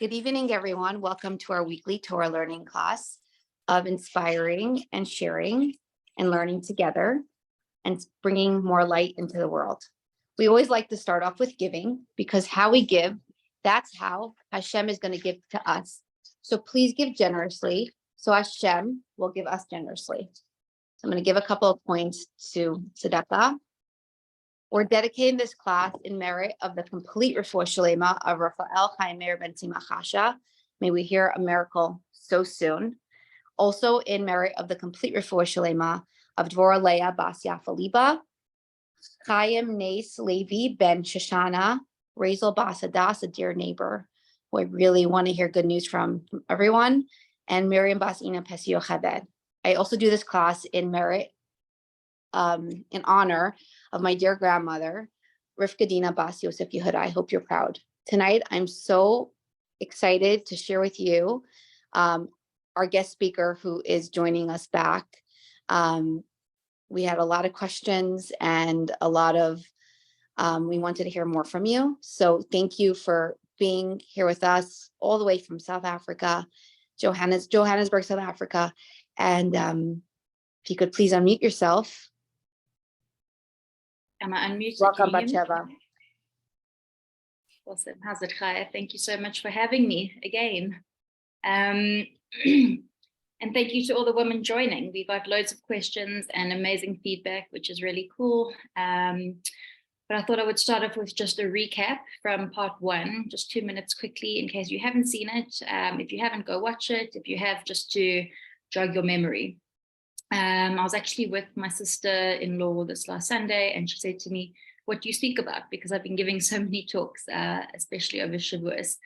Good evening, everyone. Welcome to our weekly Torah learning class of inspiring and sharing and learning together and bringing more light into the world. We always like to start off with giving because how we give, that's how Hashem is going to give to us. So please give generously so Hashem will give us generously. So I'm going to give a couple of points to tzedakah. We're dedicating this class in merit of the complete refuah shlema of Raphael Chaim Meir ben Tzimach. May we hear a miracle so soon. Also in merit of the complete refuah shlema of Dvorah Leah bas Yafa Liba, Chaim Nes Levi ben Shoshana, Razel bas Hadas, a dear neighbor who I really want to hear good news from everyone, and Miriam bas Ina Pesio Chabed. I also do this class in merit in honor of my dear grandmother, Rivka Dina Bas Yosef Yehuda. I hope you're proud. Tonight, I'm so excited to share with you our guest speaker who is joining us back. We had a lot of questions and a lot of, we wanted to hear more from you. So thank you for being here with us all the way from South Africa, Johannesburg, South Africa. And if you could please unmute yourself. Am I unmuted? Welcome, Batsheva. Awesome. How's it, Chaya? Thank you so much for having me again. And thank you to all the women joining. We got loads of questions and amazing feedback, which is really cool. But I thought I would start off with just a recap from part 1, just 2 minutes quickly in case you haven't seen it. If you haven't, go watch it. If you have, just to jog your memory. I was actually with my sister-in-law this last Sunday, and she said to me, "What do you speak about?" Because I've been giving so many talks, especially over Shavuos.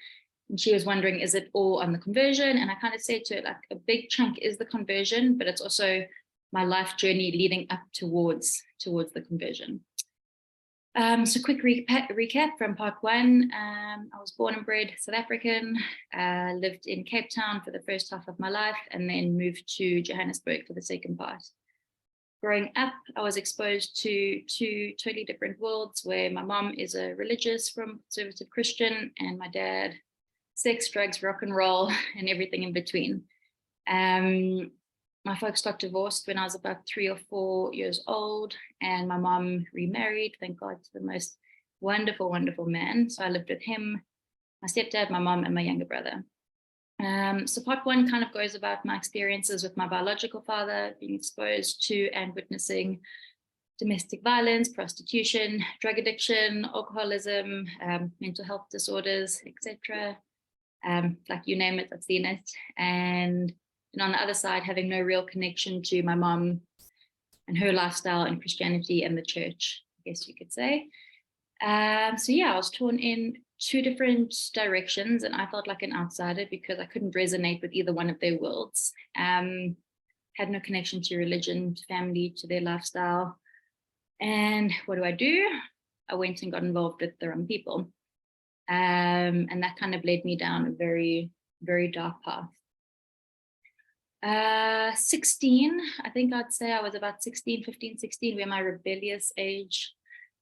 And she was wondering, is it all on the conversion? And I kind of said to her, like, a big chunk is the conversion, but it's also my life journey leading up towards the conversion. So quick recap from part 1. I was born and bred South African, lived in Cape Town for the first half of my life, and then moved to Johannesburg for the second part. Growing up, I was exposed to 2 totally different worlds, where my mom is a religious from conservative Christian, and my dad, sex, drugs, rock and roll, and everything in between. My folks got divorced when I was about 3 or 4 years old, and my mom remarried, thank God, to the most wonderful, wonderful man. So I lived with him, my stepdad, my mom, and my younger brother. So part 1 kind of goes about my experiences with my biological father, being exposed to and witnessing domestic violence, prostitution, drug addiction, alcoholism, mental health disorders, etc. Like you name it, I've seen it. And on the other side, having no real connection to my mom and her lifestyle and Christianity and the church, I guess you could say. So yeah, I was torn in 2 different directions, and I felt like an outsider because I couldn't resonate with either one of their worlds. Had no connection to religion, to family, to their lifestyle. And what do? I went and got involved with the wrong people. And that kind of led me down a very, very dark path. 16, I think I'd say I was about 15, 16, where my rebellious age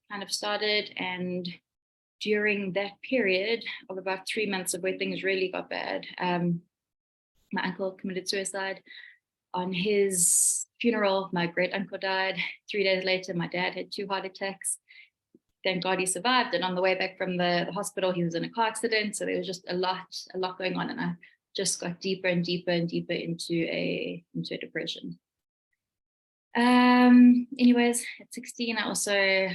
kind of started. And during that period of about 3 months of where things really got bad, my uncle committed suicide. On his funeral, my great uncle died. 3 days later, my dad had 2 heart attacks. Thank God he survived. And on the way back from the hospital, he was in a car accident. So there was just a lot going on. And I just got deeper and deeper and deeper into a depression. Anyways, at 16, I also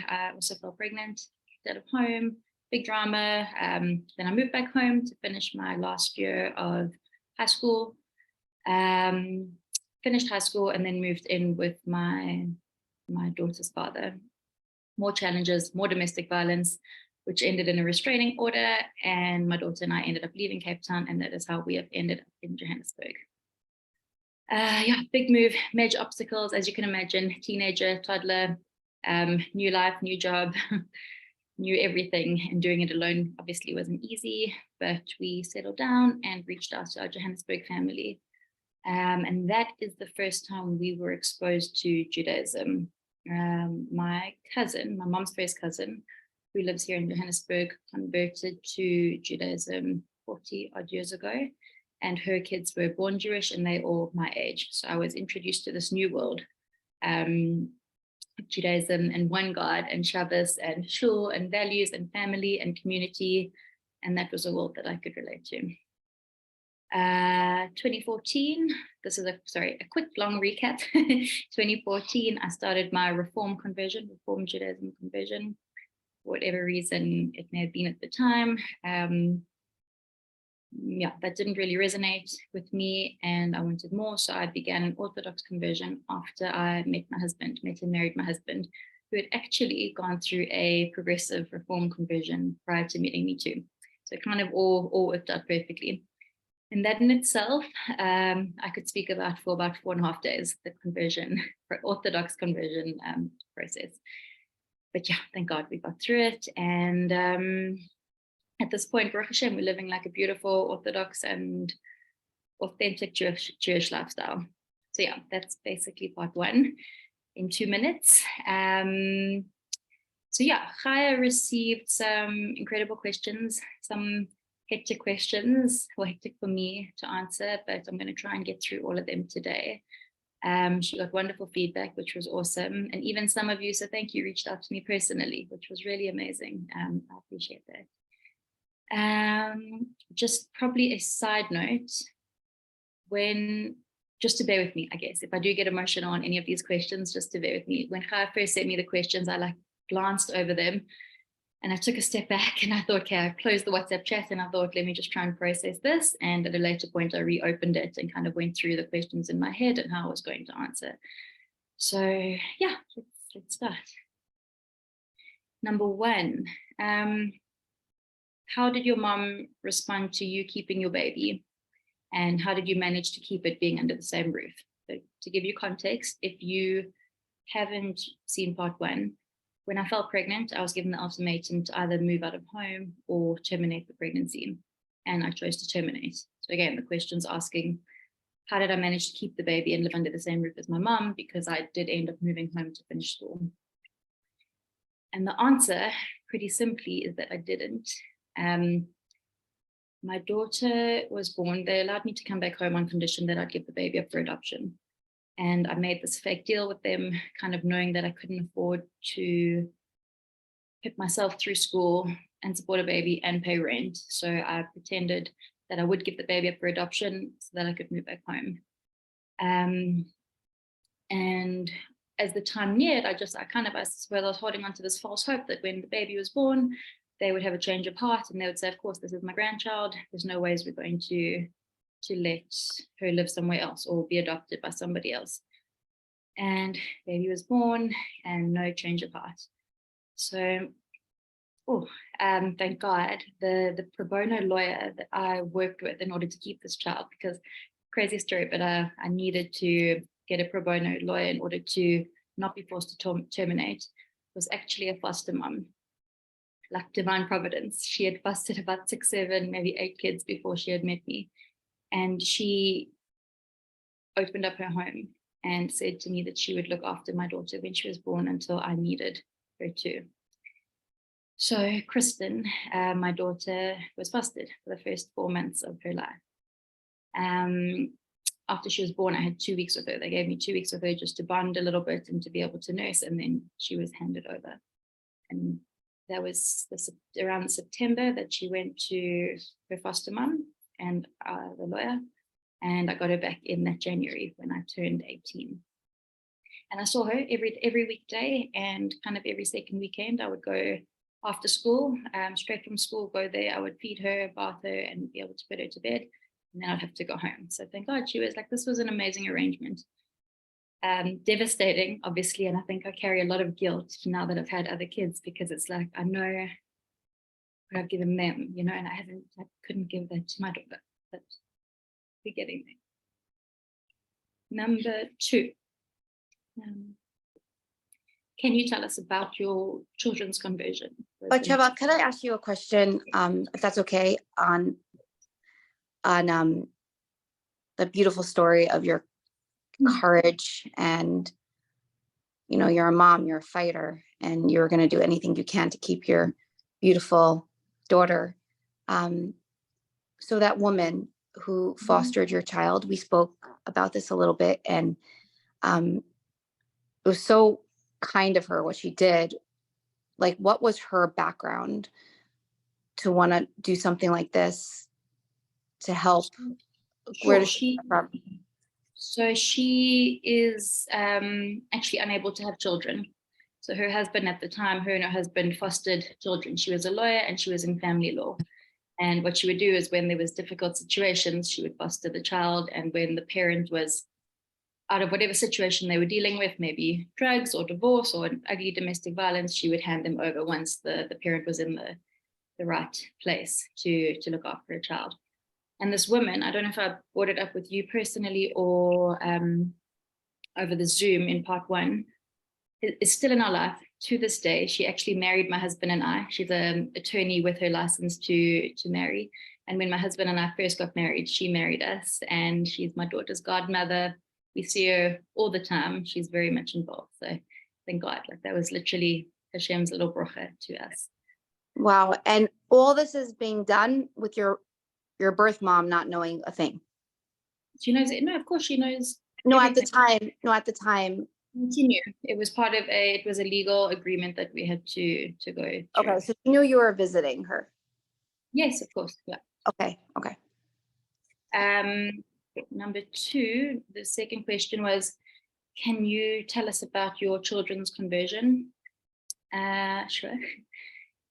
fell pregnant, out of home, big drama. Then I moved back home to finish my last year of high school. Finished high school and then moved in with my daughter's father. More challenges, more domestic violence, which ended in a restraining order, and my daughter and I ended up leaving Cape Town, and that is how we have ended up in Johannesburg. Yeah, big move, major obstacles, as you can imagine, teenager, toddler, new life, new job, new everything, and doing it alone obviously wasn't easy, but we settled down and reached out to our Johannesburg family. And that is the first time we were exposed to Judaism. My cousin, my mom's first cousin, who lives here in Johannesburg, converted to Judaism 40 odd years ago, and her kids were born Jewish and they all my age. So I was introduced to this new world, Judaism and one God and Shabbos and shul and values and family and community. And that was a world that I could relate to. 2014, this is a quick long recap. 2014, I started my Reform Judaism conversion, for whatever reason it may have been at the time. That didn't really resonate with me and I wanted more. So I began an Orthodox conversion after I met and married my husband, who had actually gone through a progressive Reform conversion prior to meeting me too. So it kind of all worked out perfectly. And that in itself, I could speak about for about 4.5 days, the conversion, Orthodox conversion process. But yeah, thank God we got through it. And at this point, Baruch Hashem, we're living like a beautiful Orthodox and authentic Jewish lifestyle. So yeah, that's basically part 1 in 2 minutes. So yeah, Chaya received some incredible questions, some hectic questions, or hectic for me to answer, but I'm going to try and get through all of them today. She got wonderful feedback, which was awesome. And even some of you, so thank you, reached out to me personally, which was really amazing. I appreciate that. Just probably a side note, just to bear with me, I guess, if I do get emotional on any of these questions, just to bear with me. When Chaya first sent me the questions, I glanced over them and I took a step back and I thought, okay, I closed the WhatsApp chat and I thought, let me just try and process this. And at a later point, I reopened it and kind of went through the questions in my head and how I was going to answer. So yeah, let's start. Number 1, how did your mom respond to you keeping your baby? And how did you manage to keep it being under the same roof? So to give you context, if you haven't seen part 1, when I fell pregnant, I was given the ultimatum to either move out of home or terminate the pregnancy. And I chose to terminate. So again, the question's asking, how did I manage to keep the baby and live under the same roof as my mom? Because I did end up moving home to finish school. And the answer, pretty simply, is that I didn't. My daughter was born. They allowed me to come back home on condition that I'd give the baby up for adoption. And I made this fake deal with them, kind of knowing that I couldn't afford to put myself through school and support a baby and pay rent. So I pretended that I would give the baby up for adoption so that I could move back home. And as the time neared, I was holding on to this false hope that when the baby was born, they would have a change of heart and they would say, of course, this is my grandchild. There's no ways we're going to let her live somewhere else or be adopted by somebody else. And baby was born and no change of heart. So, thank God, the pro bono lawyer that I worked with in order to keep this child, because crazy story, but I needed to get a pro bono lawyer in order to not be forced to terminate, was actually a foster mom. Like divine providence. She had fostered about 6, 7, maybe 8 kids before she had met me. And she opened up her home and said to me that she would look after my daughter when she was born until I needed her to. So Kristen, my daughter, was fostered for the first 4 months of her life. After she was born, I had 2 weeks with her. They gave me 2 weeks with her just to bond a little bit and to be able to nurse, and then she was handed over. And that was around September that she went to her foster mom and the lawyer, and I got her back in that January when I turned 18. And I saw her every weekday, and kind of every second weekend I would go after school, straight from school, go there. I would feed her, bath her, and be able to put her to bed, and then I'd have to go home. So thank God she was like, this was an amazing arrangement. Devastating, obviously, and I think I carry a lot of guilt now that I've had other kids, because it's like I know what I've given them, and I couldn't give that to my daughter, but we're getting there. Number 2, can you tell us about your children's conversion? Batsheva, could I ask you a question, if that's okay, on the beautiful story of your courage, and you're a mom, you're a fighter, and you're going to do anything you can to keep your beautiful daughter. So that woman who fostered your child, we spoke about this a little bit, and it was so kind of her what she did. Like, what was her background to want to do something like this to help? Where Sure, does she come from? so she is actually unable to have children. So her husband at the time, her and her husband fostered children. She was a lawyer and she was in family law. And what she would do is when there was difficult situations, she would foster the child. And when the parent was out of whatever situation they were dealing with, maybe drugs or divorce or an ugly domestic violence, she would hand them over once the parent was in the right place to look after a child. And this woman, I don't know if I brought it up with you personally or over the Zoom in part one, is still in our life to this day. She actually married my husband and I. She's an attorney with her license to marry. And when my husband and I first got married, she married us, and she's my daughter's godmother. We see her all the time. She's very much involved. So thank God, like that was literally Hashem's little bracha to us. Wow. And all this is being done with your birth mom not knowing a thing. She knows it. No, of course she knows. No, everything. at the time. Continue. It was part of it was a legal agreement that we had to go through. Okay. So you knew you were visiting her. Yes, of course. Yeah. Okay. Okay. Number two, the second question was, can you tell us about your children's conversion? Sure.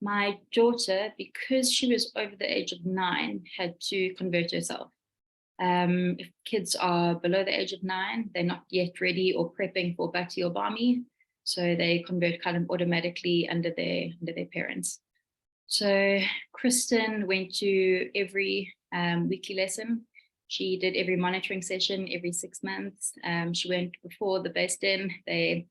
My daughter, because she was over the age of 9, had to convert herself. If kids are below the age of 9, they're not yet ready or prepping for Bati or Bami, so they convert kind of automatically under their parents. So Kristen went to every weekly lesson. She did every monitoring session every 6 months. She went before the Beis Din. They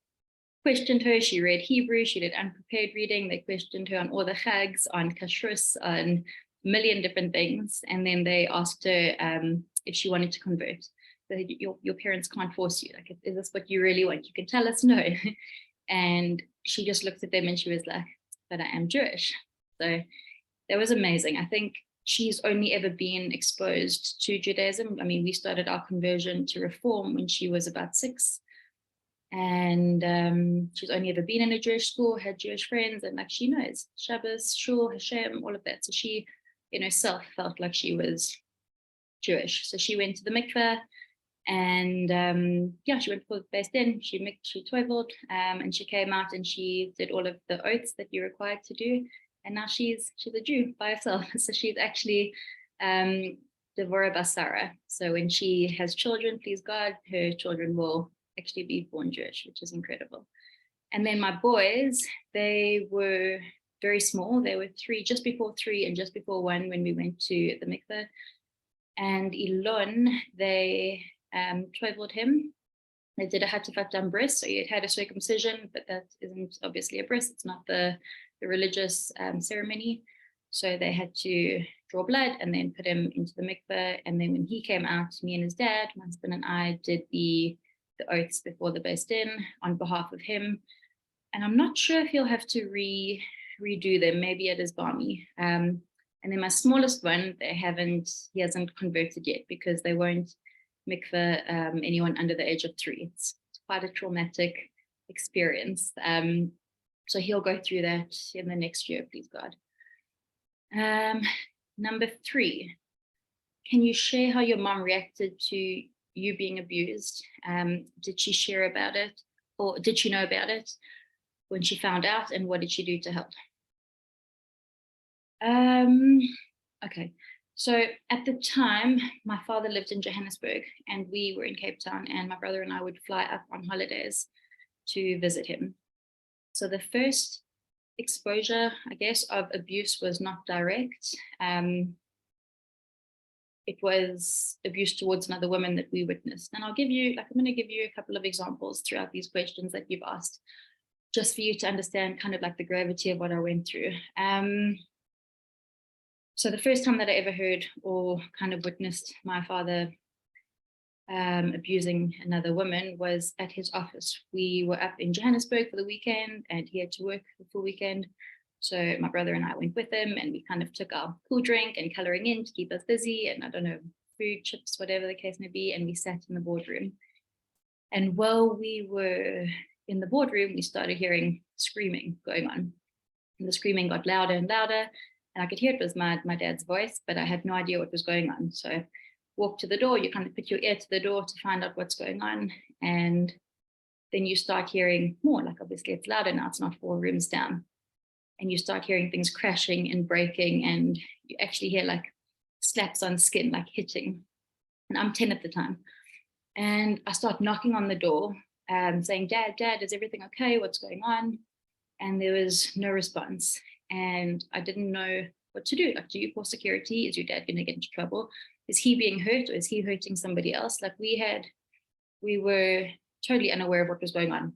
questioned her. She read Hebrew. She did unprepared reading. They questioned her on all the chags, on kashrus, on a million different things. And then they asked her if she wanted to convert. So your parents can't force you. Like, is this what you really want? You can tell us no. And she just looked at them and she was like, but I am Jewish. So that was amazing. I think she's only ever been exposed to Judaism. I mean, we started our conversion to Reform when she was about 6. And she's only ever been in a Jewish school, had Jewish friends, and like she knows Shabbos, Shul, Hashem, all of that. So she in herself felt like she was Jewish. So she went to the mikveh, and she went for the Beis Din. She toiveled, and she came out and she did all of the oaths that you're required to do. And now she's a Jew by herself. So she's actually Devorah Basara. So when she has children, please God, her children will actually be born Jewish, which is incredible. And then my boys, they were very small. They were 3, just before 3 and just before 1 when we went to the mikveh. And Elon, they toiveled him. They did a hatafat bris, so he had a circumcision, but that isn't obviously a bris. It's not the religious ceremony. So they had to draw blood and then put him into the mikveh. And then when he came out, me and his dad, my husband and I did the oaths before the Beis Din on behalf of him. And I'm not sure if he'll have to redo them, maybe at his Bami. And then my smallest one, he hasn't converted yet because they won't mikveh anyone under the age of 3. It's quite a traumatic experience. So he'll go through that in the next year, please God. Number 3, can you share how your mom reacted to you being abused? Did she share about it, or did she know about it when she found out, and what did she do to help? Okay, so at the time, my father lived in Johannesburg and we were in Cape Town, and my brother and I would fly up on holidays to visit him. So the first exposure, I guess, of abuse was not direct. It was abuse towards another woman that we witnessed. And I'm going to give you a couple of examples throughout these questions that you've asked, just for you to understand kind of like the gravity of what I went through. So the first time that I ever heard or kind of witnessed my father abusing another woman was at his office. We were up in Johannesburg for the weekend and he had to work the full weekend. So my brother and I went with him, and we kind of took our cool drink and coloring in to keep us busy, and I don't know, food, chips, whatever the case may be, and we sat in the boardroom. And while we were in the boardroom, we started hearing screaming going on. And the screaming got louder and louder, and I could hear it was my dad's voice, but I had no idea what was going on. So I walked to the door, you kind of put your ear to the door to find out what's going on, and then you start hearing more, like obviously it's louder now, it's not 4 rooms down. And you start hearing things crashing and breaking, and you actually hear like slaps on skin, like hitting. And I'm 10 at the time. And I start knocking on the door, saying, Dad, is everything okay? What's going on? And there was no response. And I didn't know what to do. Like, do you call security? Is your dad going to get into trouble? Is he being hurt, or is he hurting somebody else? Like we were totally unaware of what was going on,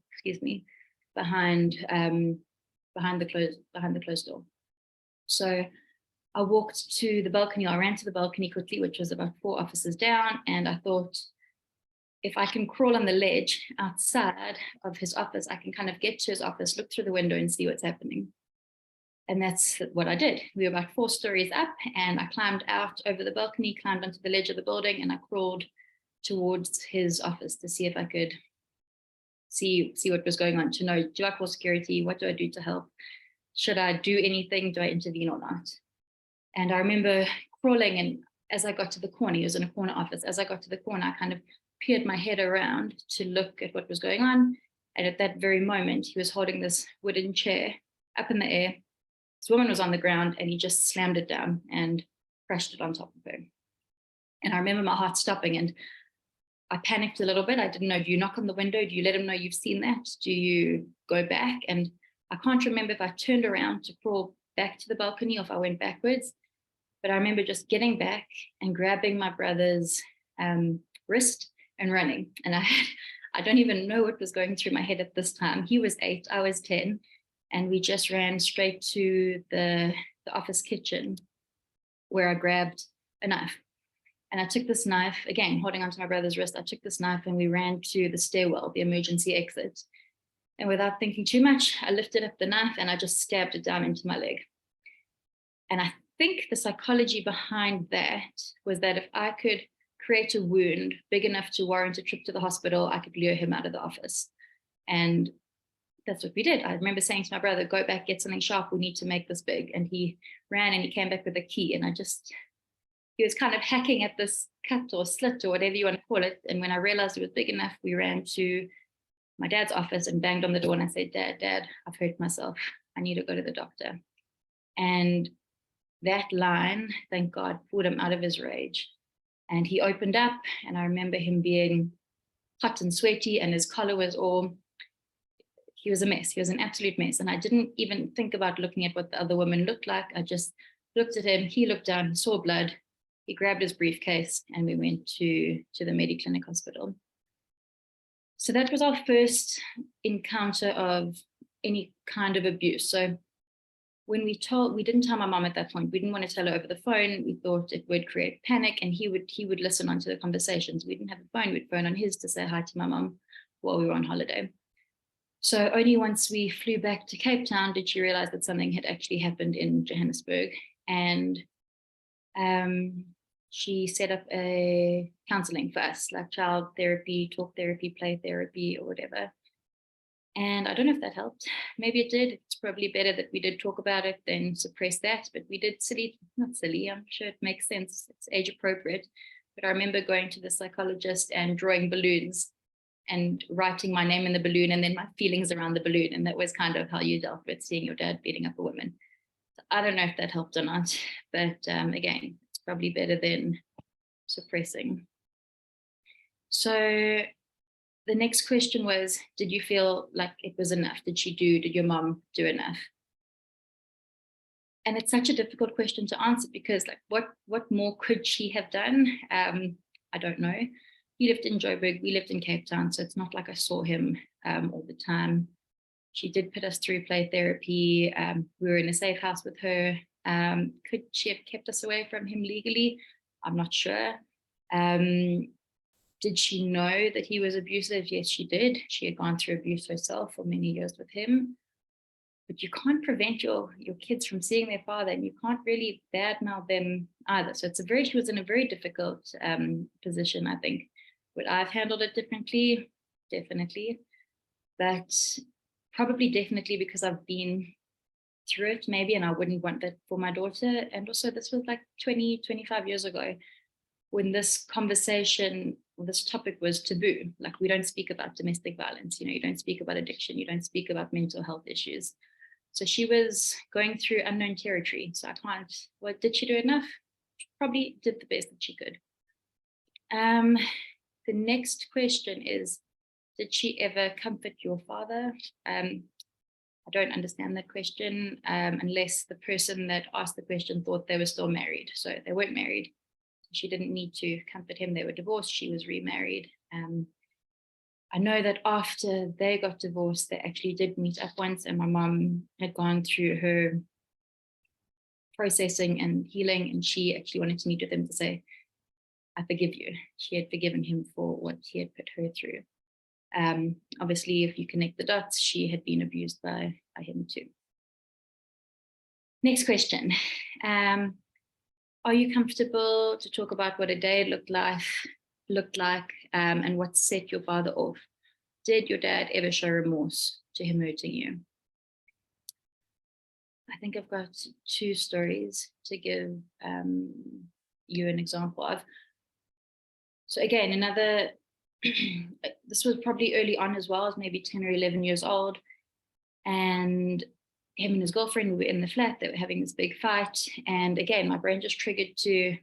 behind the closed door. So I walked to the balcony. I ran to the balcony quickly, which was about 4 offices down. And I thought, if I can crawl on the ledge outside of his office, I can kind of get to his office, look through the window and see what's happening. And that's what I did. We were about 4 stories up, and I climbed out over the balcony, climbed onto the ledge of the building, and I crawled towards his office to see if I could see what was going on, to know, do I call security? What do I do to help? Should I do anything? Do I intervene or not? And I remember crawling, and as I got to the corner, he was in a corner office. As I got to the corner, I kind of peered my head around to look at what was going on. And at that very moment, he was holding this wooden chair up in the air. This woman was on the ground, and he just slammed it down and crashed it on top of her. And I remember my heart stopping, and I panicked a little bit. I didn't know, do you knock on the window? Do you let him know you've seen that? Do you go back? And I can't remember if I turned around to crawl back to the balcony or if I went backwards. But I remember just getting back and grabbing my brother's wrist and running. And I don't even know what was going through my head at this time. He was 8, I was 10. And we just ran straight to the office kitchen, where I grabbed a knife. And I took this knife, again, holding onto my brother's wrist, I took this knife and we ran to the stairwell, the emergency exit. And without thinking too much, I lifted up the knife and I just stabbed it down into my leg. And I think the psychology behind that was that if I could create a wound big enough to warrant a trip to the hospital, I could lure him out of the office. And that's what we did. I remember saying to my brother, go back, get something sharp, we need to make this big. And he ran and he came back with a key, and he was kind of hacking at this cut or slit or whatever you want to call it. And when I realized it was big enough, we ran to my dad's office and banged on the door, and I said, Dad, I've hurt myself. I need to go to the doctor. And that line, thank God, pulled him out of his rage. And he opened up, and I remember him being hot and sweaty, and his collar was he was a mess. He was an absolute mess. And I didn't even think about looking at what the other woman looked like. I just looked at him. He looked down, saw blood. He grabbed his briefcase, and we went to the Mediclinic hospital. So that was our first encounter of any kind of abuse. So when we didn't tell my mom at that point. We didn't want to tell her over the phone. We thought it would create panic, and he would listen onto the conversations. We didn't have a phone. We'd phone on his to say hi to my mom while we were on holiday. So only once we flew back to Cape Town did she realize that something had actually happened in Johannesburg. And she set up a counseling for us, like child therapy, talk therapy, play therapy, or whatever. And I don't know if that helped. Maybe it did. It's probably better that we did talk about it than suppress that. But we did not silly, I'm sure it makes sense. It's age appropriate. But I remember going to the psychologist and drawing balloons and writing my name in the balloon and then my feelings around the balloon. And that was kind of how you dealt with seeing your dad beating up a woman. So I don't know if that helped or not. But again, it's probably better than suppressing. So the next question was, did you feel like it was enough? Did your mom do enough? And it's such a difficult question to answer because like what more could she have done? I don't know. He lived in Joburg, we lived in Cape Town, so it's not like I saw him all the time. She did put us through play therapy. We were in a safe house with her. Could she have kept us away from him legally? I'm not sure. Did she know that he was abusive? Yes, she did. She had gone through abuse herself for many years with him. but you can't prevent your kids from seeing their father, and you can't really badmouth them either. So she was in a very difficult position, I think. Would I've handled it differently? Definitely. But probably definitely because I've been through it maybe, and I wouldn't want that for my daughter. And also this was like 25 years ago, when this conversation, this topic was taboo. Like, we don't speak about domestic violence, you don't speak about addiction, you don't speak about mental health issues. So she was going through unknown territory. So did she do enough? She probably did the best that she could. The next question is, did she ever comfort your father? I don't understand that question, unless the person that asked the question thought they were still married. So they weren't married. She didn't need to comfort him. They were divorced. She was remarried. I know that after they got divorced, they actually did meet up once, and my mom had gone through her processing and healing, and she actually wanted to meet with him to say, I forgive you. She had forgiven him for what he had put her through. Obviously, if you connect the dots, she had been abused by him too. Next question. Are you comfortable to talk about what a day looked like, and what set your father off? Did your dad ever show remorse to him hurting you? I think I've got two stories to give you an example of. So again, this was probably early on as well, as maybe 10 or 11 years old. And him and his girlfriend were in the flat. They were having this big fight. And again, my brain just triggered to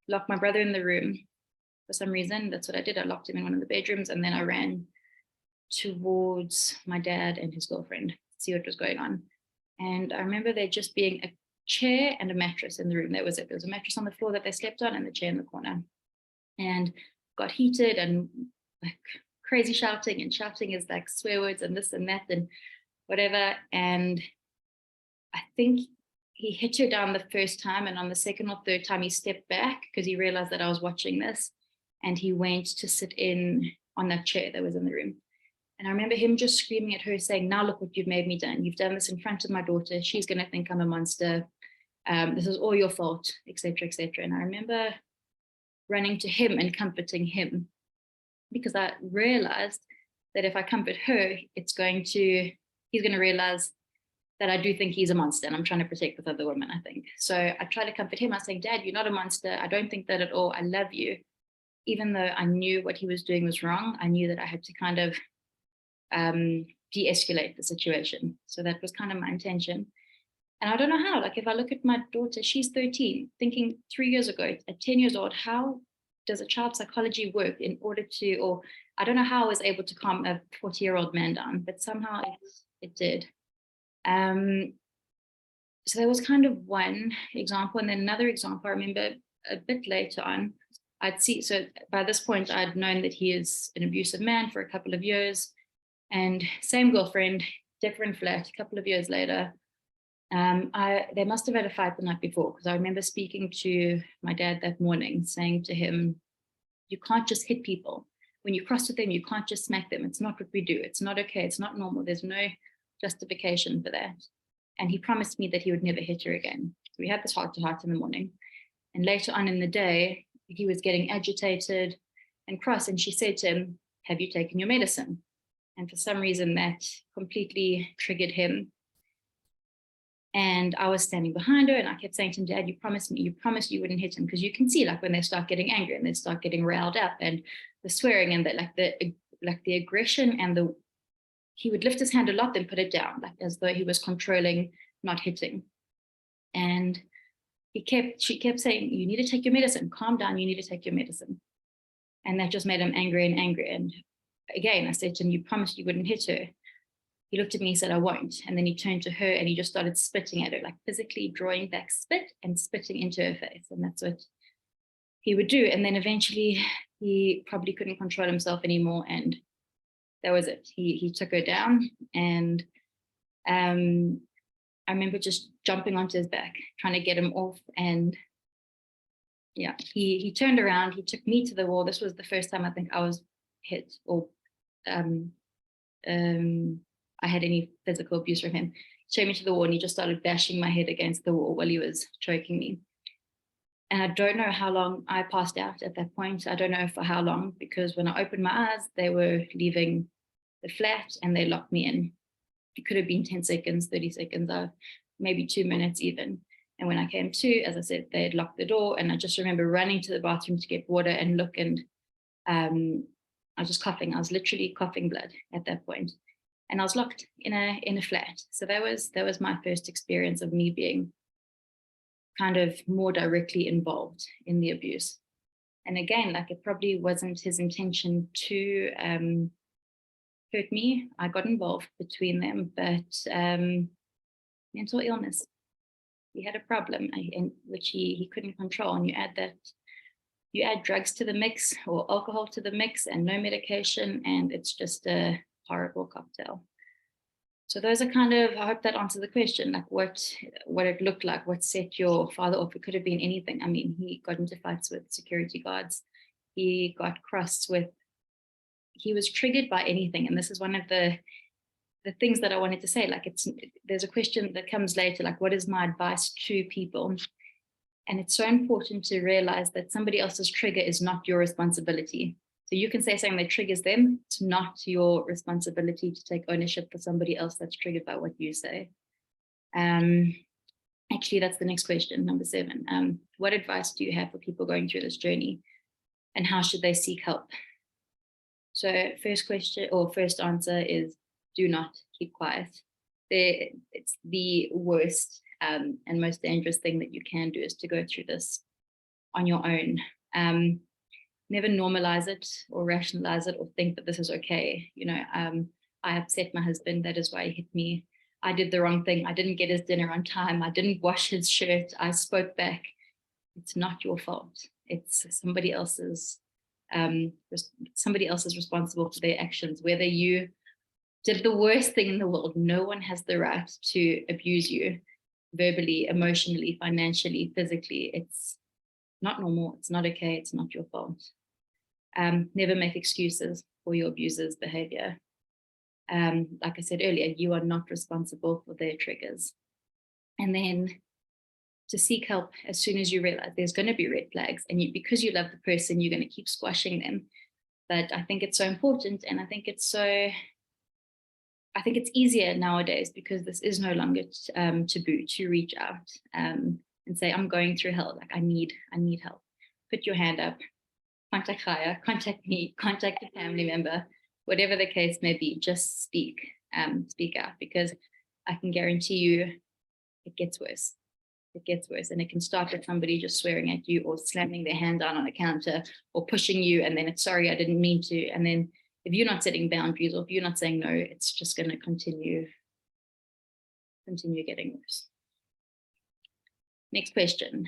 lock my brother in the room. For some reason, that's what I did. I locked him in one of the bedrooms, and then I ran towards my dad and his girlfriend to see what was going on. And I remember there just being a chair and a mattress in the room. That was it. There was a mattress on the floor that they slept on, and the chair in the corner. And got heated, and like crazy shouting, and shouting is like swear words and this and that and whatever. And I think he hit her down the first time, and on the second or third time he stepped back because he realized that I was watching this, and he went to sit on that chair that was in the room. And I remember him just screaming at her, saying, now look what you've made me do. You've done this in front of my daughter. She's going to think I'm a monster. This is all your fault, etc., etc. And I remember running to him and comforting him, because I realized that if I comfort her, he's going to realize that I do think he's a monster, and I'm trying to protect this other woman, I think. So I try to comfort him. I say, Dad, you're not a monster. I don't think that at all. I love you. Even though I knew what he was doing was wrong, I knew that I had to kind of de-escalate the situation. So that was kind of my intention. And I don't know how, like if I look at my daughter, she's 13, thinking 3 years ago, at 10 years old, how does a child's psychology work in order to, or I don't know how I was able to calm a 40-year-old man down, but somehow it did. So there was kind of one example. And then another example, I remember a bit later on, so by this point, I'd known that he is an abusive man for a couple of years, and same girlfriend, different flat, a couple of years later. They must have had a fight the night before, because I remember speaking to my dad that morning, saying to him, you can't just hit people. When you cross with them, you can't just smack them. It's not what we do. It's not okay. It's not normal. There's no justification for that. And he promised me that he would never hit her again. So we had this heart-to-heart in the morning. And later on in the day, he was getting agitated and cross. And she said to him, have you taken your medicine? And for some reason that completely triggered him. And I was standing behind her, and I kept saying to him, Dad, you promised you wouldn't hit him. Because you can see, like, when they start getting angry and they start getting riled up, and the swearing and the aggression, and he would lift his hand a lot, then put it down, like as though he was controlling, not hitting. And she kept saying, you need to take your medicine, calm down, you need to take your medicine. And that just made him angry and angry. And again, I said to him, you promised you wouldn't hit her. He looked at me and said, I won't. And then he turned to her and he just started spitting at her, like physically drawing back spit and spitting into her face. And that's what he would do. And then eventually he probably couldn't control himself anymore. And that was it. He took her down. And I remember just jumping onto his back, trying to get him off. And yeah, he turned around. He took me to the wall. This was the first time I think I was hit or I had any physical abuse from him. He showed me to the wall, and he just started bashing my head against the wall while he was choking me. And I don't know how long I passed out at that point. I don't know for how long, because when I opened my eyes, they were leaving the flat and they locked me in. It could have been 10 seconds, 30 seconds, maybe 2 minutes even. And when I came to, as I said, they had locked the door, and I just remember running to the bathroom to get water and look, and I was just coughing. I was literally coughing blood at that point. And I was locked in a flat. So that was my first experience of me being kind of more directly involved in the abuse. And again, like, it probably wasn't his intention to hurt me. I got involved between them, but mental illness. He had a problem in which he couldn't control. And you add drugs to the mix, or alcohol to the mix, and no medication, and it's just a horrible cocktail. So those are kind of, I hope that answers the question, like what it looked like, what set your father off. It could have been anything. I mean, he got into fights with security guards. He got crossed with, he was triggered by anything. And this is one of the things that I wanted to say, like, there's a question that comes later, like, what is my advice to people? And it's so important to realize that somebody else's trigger is not your responsibility. So you can say something that triggers them. It's not your responsibility to take ownership for somebody else that's triggered by what you say. Actually, that's the next question, number 7. What advice do you have for people going through this journey, and how should they seek help? So first question, or first answer, is do not keep quiet. It's the worst and most dangerous thing that you can do, is to go through this on your own. Never normalize it or rationalize it or think that this is okay. You know, I upset my husband. That is why he hit me. I did the wrong thing. I didn't get his dinner on time. I didn't wash his shirt. I spoke back. It's not your fault. It's somebody else's. Somebody else is responsible for their actions. Whether you did the worst thing in the world, no one has the right to abuse you verbally, emotionally, financially, physically. It's not normal. It's not okay. It's not your fault. Never make excuses for your abuser's behavior. Like I said earlier, you are not responsible for their triggers. And then to seek help as soon as you realize there's going to be red flags, and because you love the person, you're going to keep squashing them. But I think it's so important, and I think it's easier nowadays, because this is no longer taboo to reach out and say, I'm going through hell, like I need help. Put your hand up, contact Chaya, contact me, contact a family member, whatever the case may be. Just speak out, because I can guarantee you it gets worse. It gets worse, and it can start with somebody just swearing at you, or slamming their hand down on the counter, or pushing you, and then it's, sorry, I didn't mean to. And then if you're not setting boundaries, or if you're not saying no, it's just going to continue getting worse. Next question.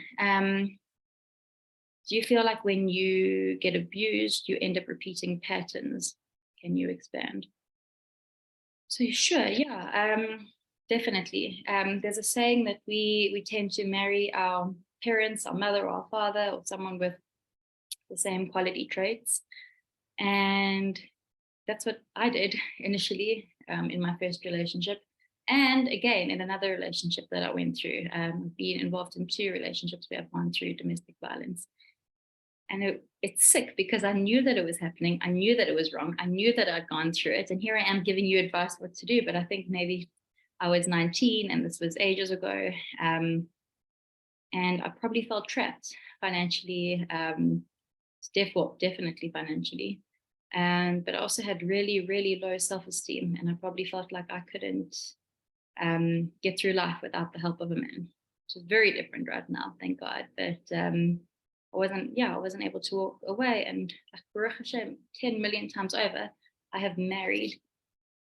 Do you feel like when you get abused, you end up repeating patterns? Can you expand? So sure, yeah, definitely. There's a saying that we tend to marry our parents, our mother or our father, or someone with the same quality traits. And that's what I did initially in my first relationship. And again, in another relationship that I went through, being involved in 2 relationships where I've gone through domestic violence. And it's sick, because I knew that it was happening. I knew that it was wrong. I knew that I'd gone through it. And here I am giving you advice what to do. But I think maybe I was 19 and this was ages ago. And I probably felt trapped financially, definitely financially. But I also had really, really low self-esteem. And I probably felt like I couldn't get through life without the help of a man, which is very different right now, thank God. But I wasn't able to walk away. And Baruch Hashem, 10 million times over, I have married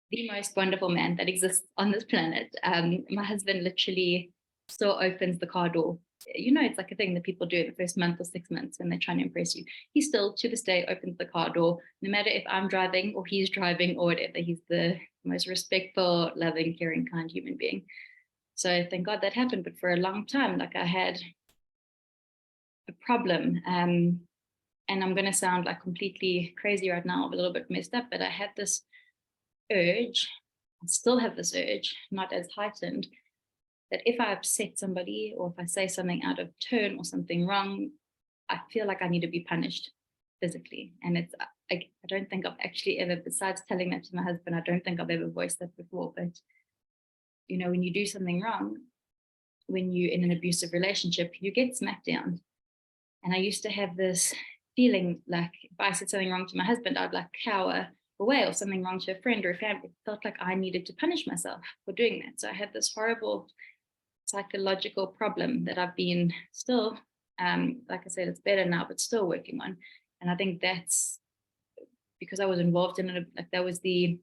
the most wonderful man that exists on this planet. My husband literally still opens the car door. You know, it's like a thing that people do in the first month or 6 months when they're trying to impress you. He still, to this day, opens the car door, no matter if I'm driving or he's driving or whatever. He's the most respectful, loving, caring, kind human being. So thank God that happened. But for a long time, like, I had a problem. And I'm going to sound like completely crazy right now, a little bit messed up, but I had this urge I still have this urge, not as heightened, that if I upset somebody or if I say something out of turn or something wrong, I feel like I need to be punished physically. And it's, I don't think I've actually ever, besides telling that to my husband, I don't think I've ever voiced that before. But, you know, when you do something wrong, when you're in an abusive relationship, you get smacked down. And I used to have this feeling like if I said something wrong to my husband, I'd like cower away, or something wrong to a friend or a family. It felt like I needed to punish myself for doing that. So I had this horrible psychological problem that I've been still, like I said, it's better now, but still working on. And I think that's because I was involved in it, like that was the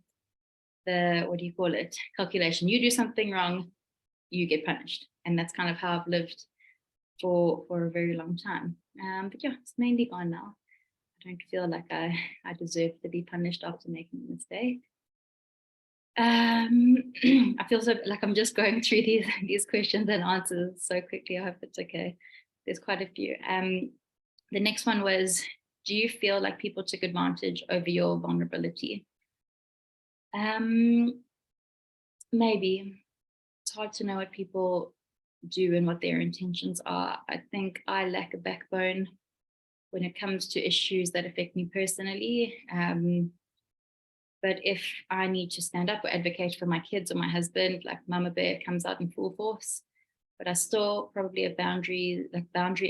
what do you call it, calculation. You do something wrong, you get punished. And that's kind of how I've lived for a very long time. But yeah, it's mainly gone now. I don't feel like I deserve to be punished after making a mistake. I feel so like I'm just going through these questions and answers so quickly. I hope it's okay. There's quite a few. The next one was, do you feel like people took advantage over your vulnerability? Maybe. It's hard to know what people do and what their intentions are. I think I lack a backbone when it comes to issues that affect me personally. But if I need to stand up or advocate for my kids or my husband, like Mama Bear comes out in full force. But I still probably have boundary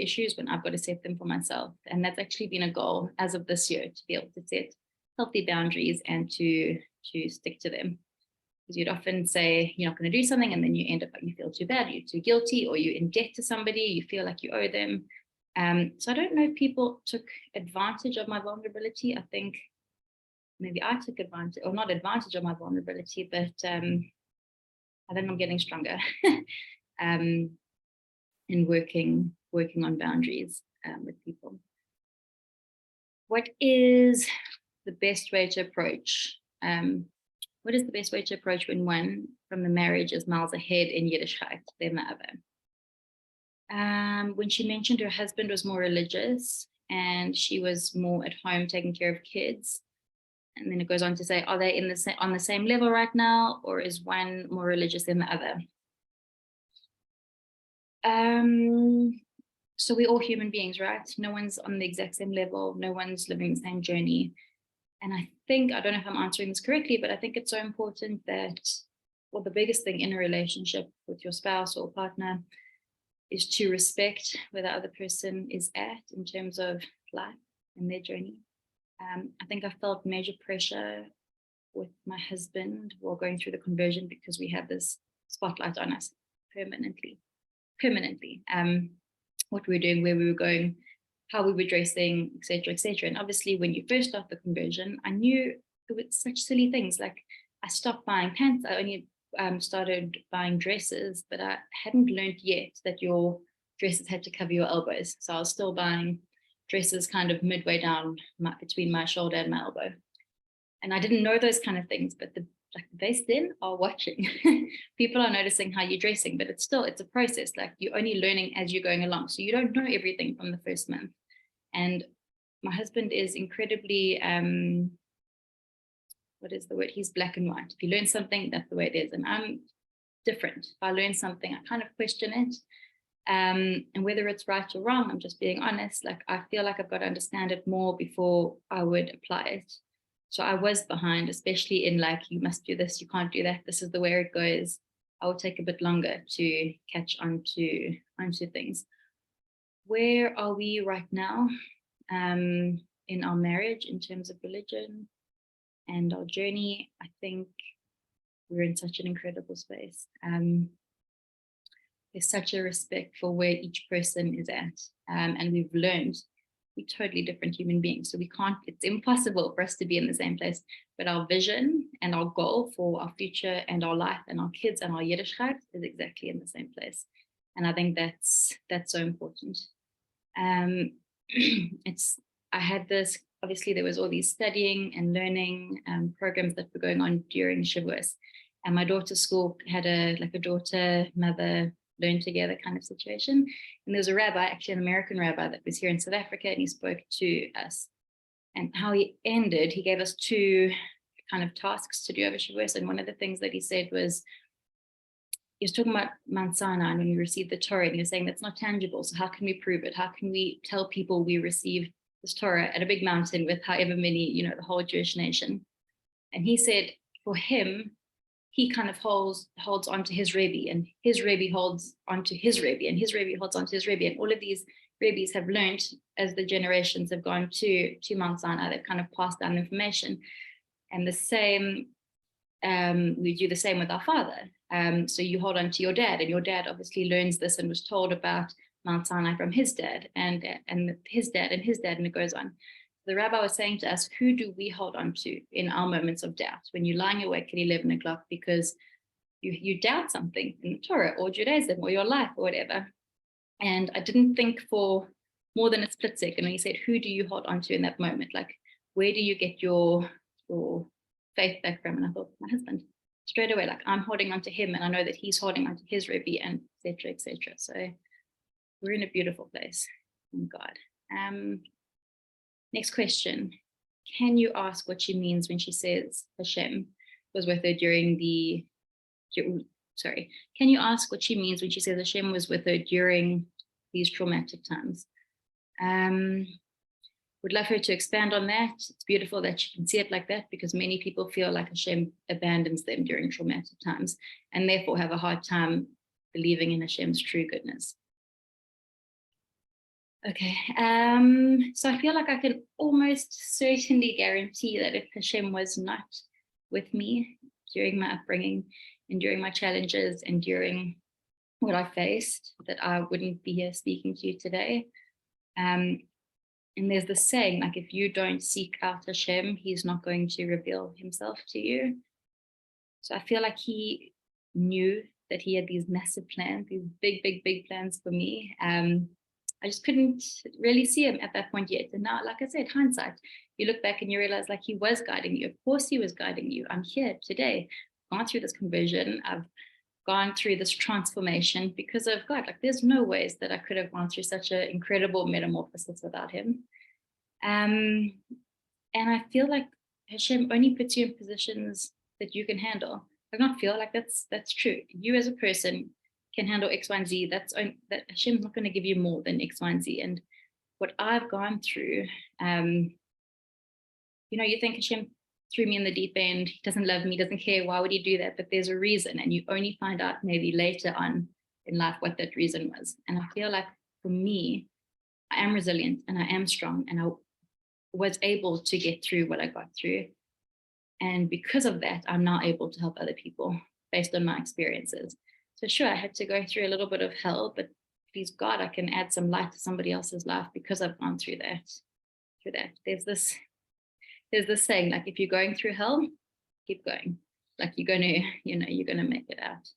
issues when I've got to set them for myself. And that's actually been a goal as of this year, to be able to set healthy boundaries and to stick to them. Because you'd often say you're not going to do something, and then you end up like you feel too bad, you're too guilty, or you're in debt to somebody, you feel like you owe them. So I don't know if people took advantage of my vulnerability. I think maybe I took advantage, or not advantage of my vulnerability, but I think I'm getting stronger in working on boundaries with people. What is the best way to approach? What is the best way to approach when one from the marriage is miles ahead in Yiddishkeit than the other? When she mentioned her husband was more religious and she was more at home taking care of kids. And then it goes on to say, are they on the same level right now, or is one more religious than the other? So we're all human beings, right? No one's on the exact same level. No one's living the same journey. And I think, I don't know if I'm answering this correctly, but I think it's so important that, well, the biggest thing in a relationship with your spouse or partner is to respect where the other person is at in terms of life and their journey. I think I felt major pressure with my husband while going through the conversion because we had this spotlight on us permanently. What we were doing, where we were going, how we were dressing, etc., etc. And obviously, when you first start the conversion, I knew it was such silly things. Like I stopped buying pants. I only started buying dresses, but I hadn't learned yet that your dresses had to cover your elbows. So I was still buying dresses kind of midway down between my shoulder and my elbow. And I didn't know those kind of things, but the base then are watching. People are noticing how you're dressing, but it's a process. Like you're only learning as you're going along. So you don't know everything from the first month. And my husband is incredibly, what is the word? He's black and white. If you learn something, that's the way it is. And I'm different. If I learn something, I kind of question it. And whether it's right or wrong, I'm just being honest. Like I feel like I've got to understand it more before I would apply it. So I was behind, especially in like, you must do this, you can't do that, this is the way it goes. I will take a bit longer to catch onto things. Where are we right now in our marriage in terms of religion and our journey? I think we're in such an incredible space. There's such a respect for where each person is at. And we've learned we're totally different human beings. So it's impossible for us to be in the same place, but our vision and our goal for our future and our life and our kids and our Yiddishkeit is exactly in the same place. And I think that's so important. I had this, obviously there was all these studying and learning programs that were going on during Shavuos. And my daughter's school had a daughter, mother, learn together kind of situation. And there was a rabbi, actually an American rabbi that was here in South Africa, and he spoke to us. And how he ended, he gave us two kind of tasks to do over Shavuos. And one of the things that he said was, he was talking about Mount Sinai and when we received the Torah, and he was saying that's not tangible. So how can we prove it? How can we tell people we received this Torah at a big mountain with however many, the whole Jewish nation? And he said for him, he kind of holds onto his Rebbe, and his Rebbe holds onto his Rebbe, and his Rebbe holds onto his Rebbe. And all of these Rebbes have learned as the generations have gone to Mount Sinai, they've kind of passed down information. And the same, we do the same with our father. So you hold on to your dad, and your dad obviously learns this and was told about Mount Sinai from his dad and his dad and his dad, and it goes on. The rabbi was saying to us, who do we hold on to in our moments of doubt? When you're lying awake at 11 o'clock because you doubt something in the Torah or Judaism or your life or whatever. And I didn't think for more than a split second when he said, who do you hold on to in that moment? Like, where do you get your faith back from? And I thought, my husband. Straight away, like, I'm holding on to him, and I know that he's holding on to his Rebbe, and etc., etc. So we're in a beautiful place in God. Next question. Can you ask what she means when she says Hashem was with her can you ask what she means when she says Hashem was with her during these traumatic times? Would love her to expand on that. It's beautiful that she can see it like that, because many people feel like Hashem abandons them during traumatic times and therefore have a hard time believing in Hashem's true goodness. Okay, so I feel like I can almost certainly guarantee that if Hashem was not with me during my upbringing and during my challenges and during what I faced, that I wouldn't be here speaking to you today. And there's this saying, like, if you don't seek out Hashem, he's not going to reveal himself to you. So I feel like he knew that he had these massive plans, these big, big, big plans for me. I just couldn't really see him at that point yet. And now, like I said, hindsight, you look back and you realize, like, he was guiding you. Of course he was guiding you. I'm here today. I've gone through this conversion. I've gone through this transformation because of God. Like, there's no ways that I could have gone through such an incredible metamorphosis without him. And I feel like Hashem only puts you in positions that you can handle. I don't feel like that's true. You as a person can handle X, Y, and Z. That Hashem's not going to give you more than X, Y, and Z. And what I've gone through, you think Hashem threw me in the deep end. He doesn't love me, doesn't care. Why would he do that? But there's a reason, and you only find out maybe later on in life what that reason was. And I feel like for me, I am resilient and I am strong, and I was able to get through what I got through. And because of that, I'm now able to help other people based on my experiences. So sure, I had to go through a little bit of hell, but please God, I can add some light to somebody else's life because I've gone through that. There's this saying, like, if you're going through hell, keep going. Like, you're gonna make it out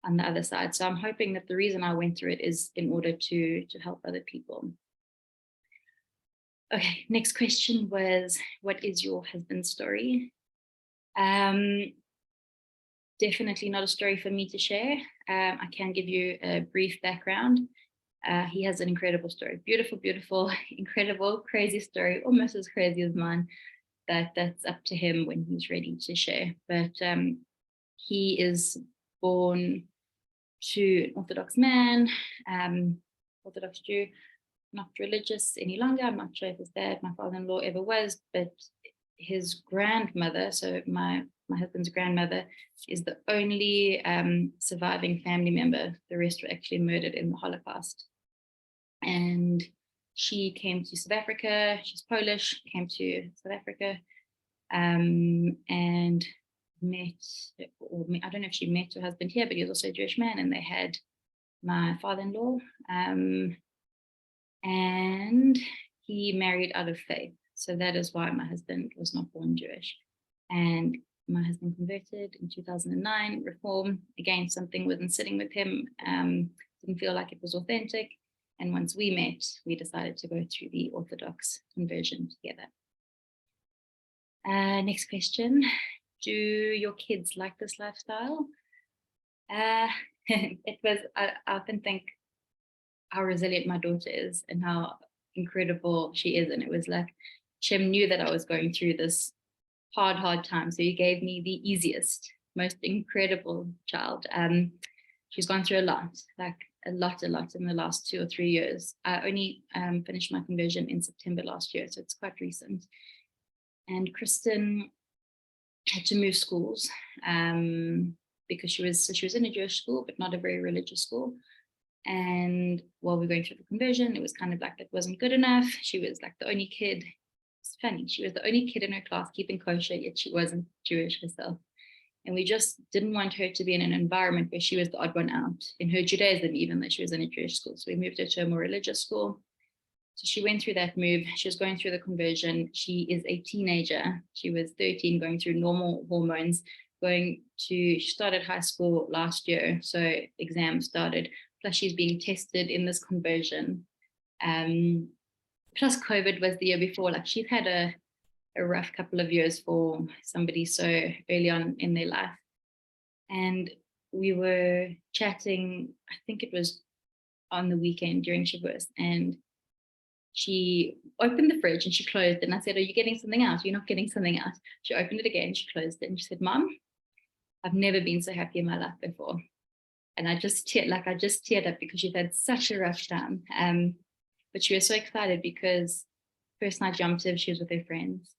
on the other side. So I'm hoping that the reason I went through it is in order to help other people. Okay, next question was, what is your husband's story? Definitely not a story for me to share. I can give you a brief background. He has an incredible story, beautiful, beautiful, incredible, crazy story, almost as crazy as mine. That's up to him when he's ready to share. But he is born to an Orthodox man, Orthodox Jew, not religious any longer. I'm not sure if his dad, my father-in-law, ever was, but his grandmother, so my husband's grandmother, is the only surviving family member. The rest were actually murdered in the Holocaust. And she came to South Africa. She's Polish, came to South Africa and met, I don't know if she met her husband here, but he was also a Jewish man, and they had my father-in-law. And he married out of faith. So that is why my husband was not born Jewish. And my husband converted in 2009, reform. Again, something wasn't sitting with him, didn't feel like it was authentic. And once we met, we decided to go through the Orthodox conversion together. Next question. Do your kids like this lifestyle? It was, I often think how resilient my daughter is and how incredible she is. And it was like, Hashem knew that I was going through this hard time. So you gave me the easiest, most incredible child. She's gone through a lot, like a lot in the last 2 or 3 years. I only finished my conversion in September last year, so it's quite recent. And Kristen had to move schools because she was in a Jewish school, but not a very religious school. And while we were going through the conversion, it was kind of like it wasn't good enough. She was like the only kid. It's funny. She was the only kid in her class keeping kosher, yet she wasn't Jewish herself. And we just didn't want her to be in an environment where she was the odd one out in her Judaism, even though she was in a Jewish school. So we moved her to a more religious school. So she went through that move. She was going through the conversion. She is a teenager. She was 13, going through normal hormones, she started high school last year. So exams started, plus she's being tested in this conversion. Plus COVID was the year before. Like she's had a rough couple of years for somebody so early on in their life. And we were chatting, I think it was on the weekend during Shavuos, and she opened the fridge and she closed it. And I said, are you getting something out? You're not getting something out. She opened it again, she closed it, and she said, Mom, I've never been so happy in my life before. And I just teared up because she'd had such a rough time. But she was so excited because first night Yom Tov, she was with her friends.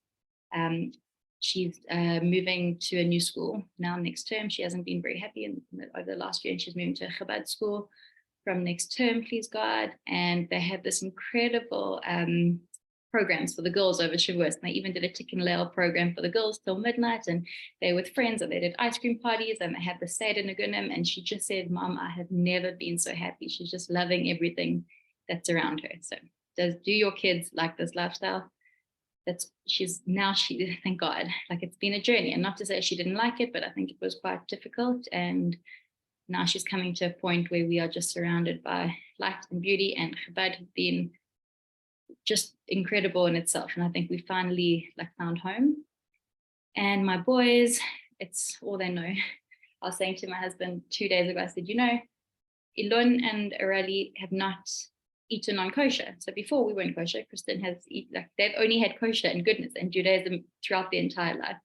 She's moving to a new school now next term. She hasn't been very happy over the last year, and she's moving to a Chabad school from next term, please God. And they had this incredible programs for the girls over Shavuos. And they even did a Tikkun Leil program for the girls till midnight, and they were with friends, and they did ice cream parties, and they had the Seder Nagunim. And she just said, Mom, I have never been so happy. She's just loving everything that's around her. So do your kids like this lifestyle? Thank God, like it's been a journey, and not to say she didn't like it, but I think it was quite difficult. And now she's coming to a point where we are just surrounded by light and beauty, and Chabad has been just incredible in itself. And I think we finally found home. And my boys, it's all they know. I was saying to my husband 2 days ago, I said, Ilon and Arali have not eaten non-kosher. So before we weren't kosher, Kristen has they've only had kosher and goodness and Judaism throughout their entire life.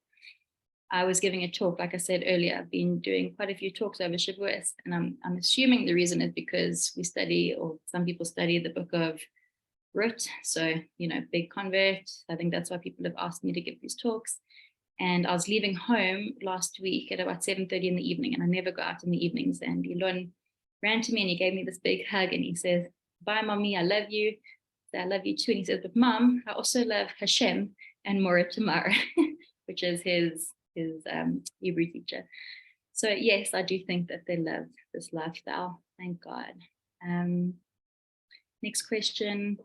I was giving a talk, like I said earlier, I've been doing quite a few talks over Shavuos, and I'm assuming the reason is because we study, or some people study, the book of Ruth. So, big convert. I think that's why people have asked me to give these talks. And I was leaving home last week at about 7:30 in the evening, and I never go out in the evenings. And Elon ran to me and he gave me this big hug, and he says, bye, Mommy, I love you. I love you too. And he says, but Mom, I also love Hashem and Mora Tamar, which is his Hebrew teacher. So yes, I do think that they love this lifestyle. Thank God. Next question.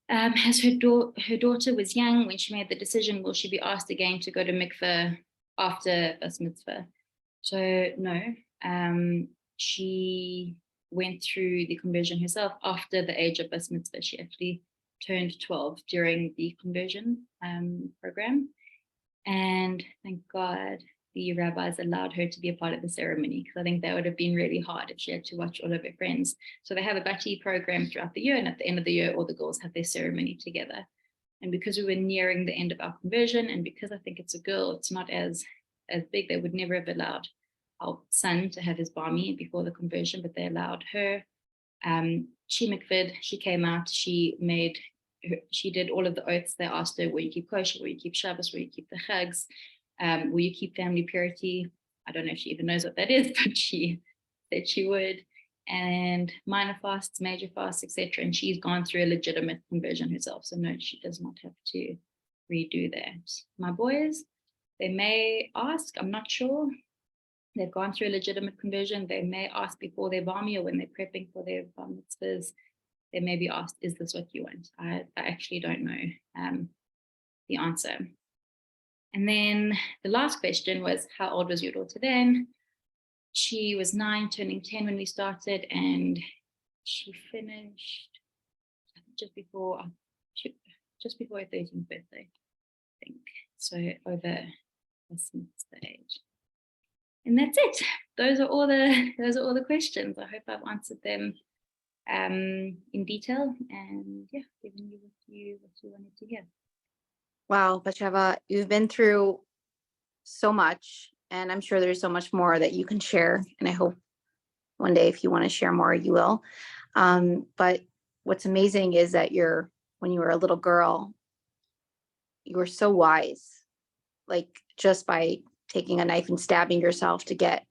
As her daughter was young when she made the decision, will she be asked again to go to mikveh after bas mitzvah? So no, she went through the conversion herself after the age of bas mitzvah. She actually turned 12 during the conversion program. And thank God the rabbis allowed her to be a part of the ceremony, because I think that would have been really hard if she had to watch all of her friends. So they have a Batsheva program throughout the year, and at the end of the year, all the girls have their ceremony together. And because we were nearing the end of our conversion, and because I think it's a girl, it's not as big, they would never have allowed our son to have his bar mitzvah before the conversion, but they allowed her. She mikved, she came out, she did all of the oaths. They asked her, will you keep kosher, will you keep Shabbos, will you keep the chags, will you keep family purity? I don't know if she even knows what that is, but she said she would. And minor fasts, major fasts, etc. And she's gone through a legitimate conversion herself. So no, she does not have to redo that. My boys, they may ask, I'm not sure. They've gone through a legitimate conversion. They may ask before their bar mitzvah, or when they're prepping for their bar mitzvahs, they may be asked, is this what you want? I actually don't know the answer. And then the last question was, how old was your daughter then? She was 9, turning 10 when we started, and she finished just before her 13th birthday, I think. So over this age. And that's it. Those are all the questions. I hope I've answered them in detail, and given you what you wanted to hear. Wow, Batsheva, you've been through so much, and I'm sure there's so much more that you can share. And I hope one day, if you want to share more, you will. But what's amazing is that when you were a little girl, you were so wise, like just by taking a knife and stabbing yourself to get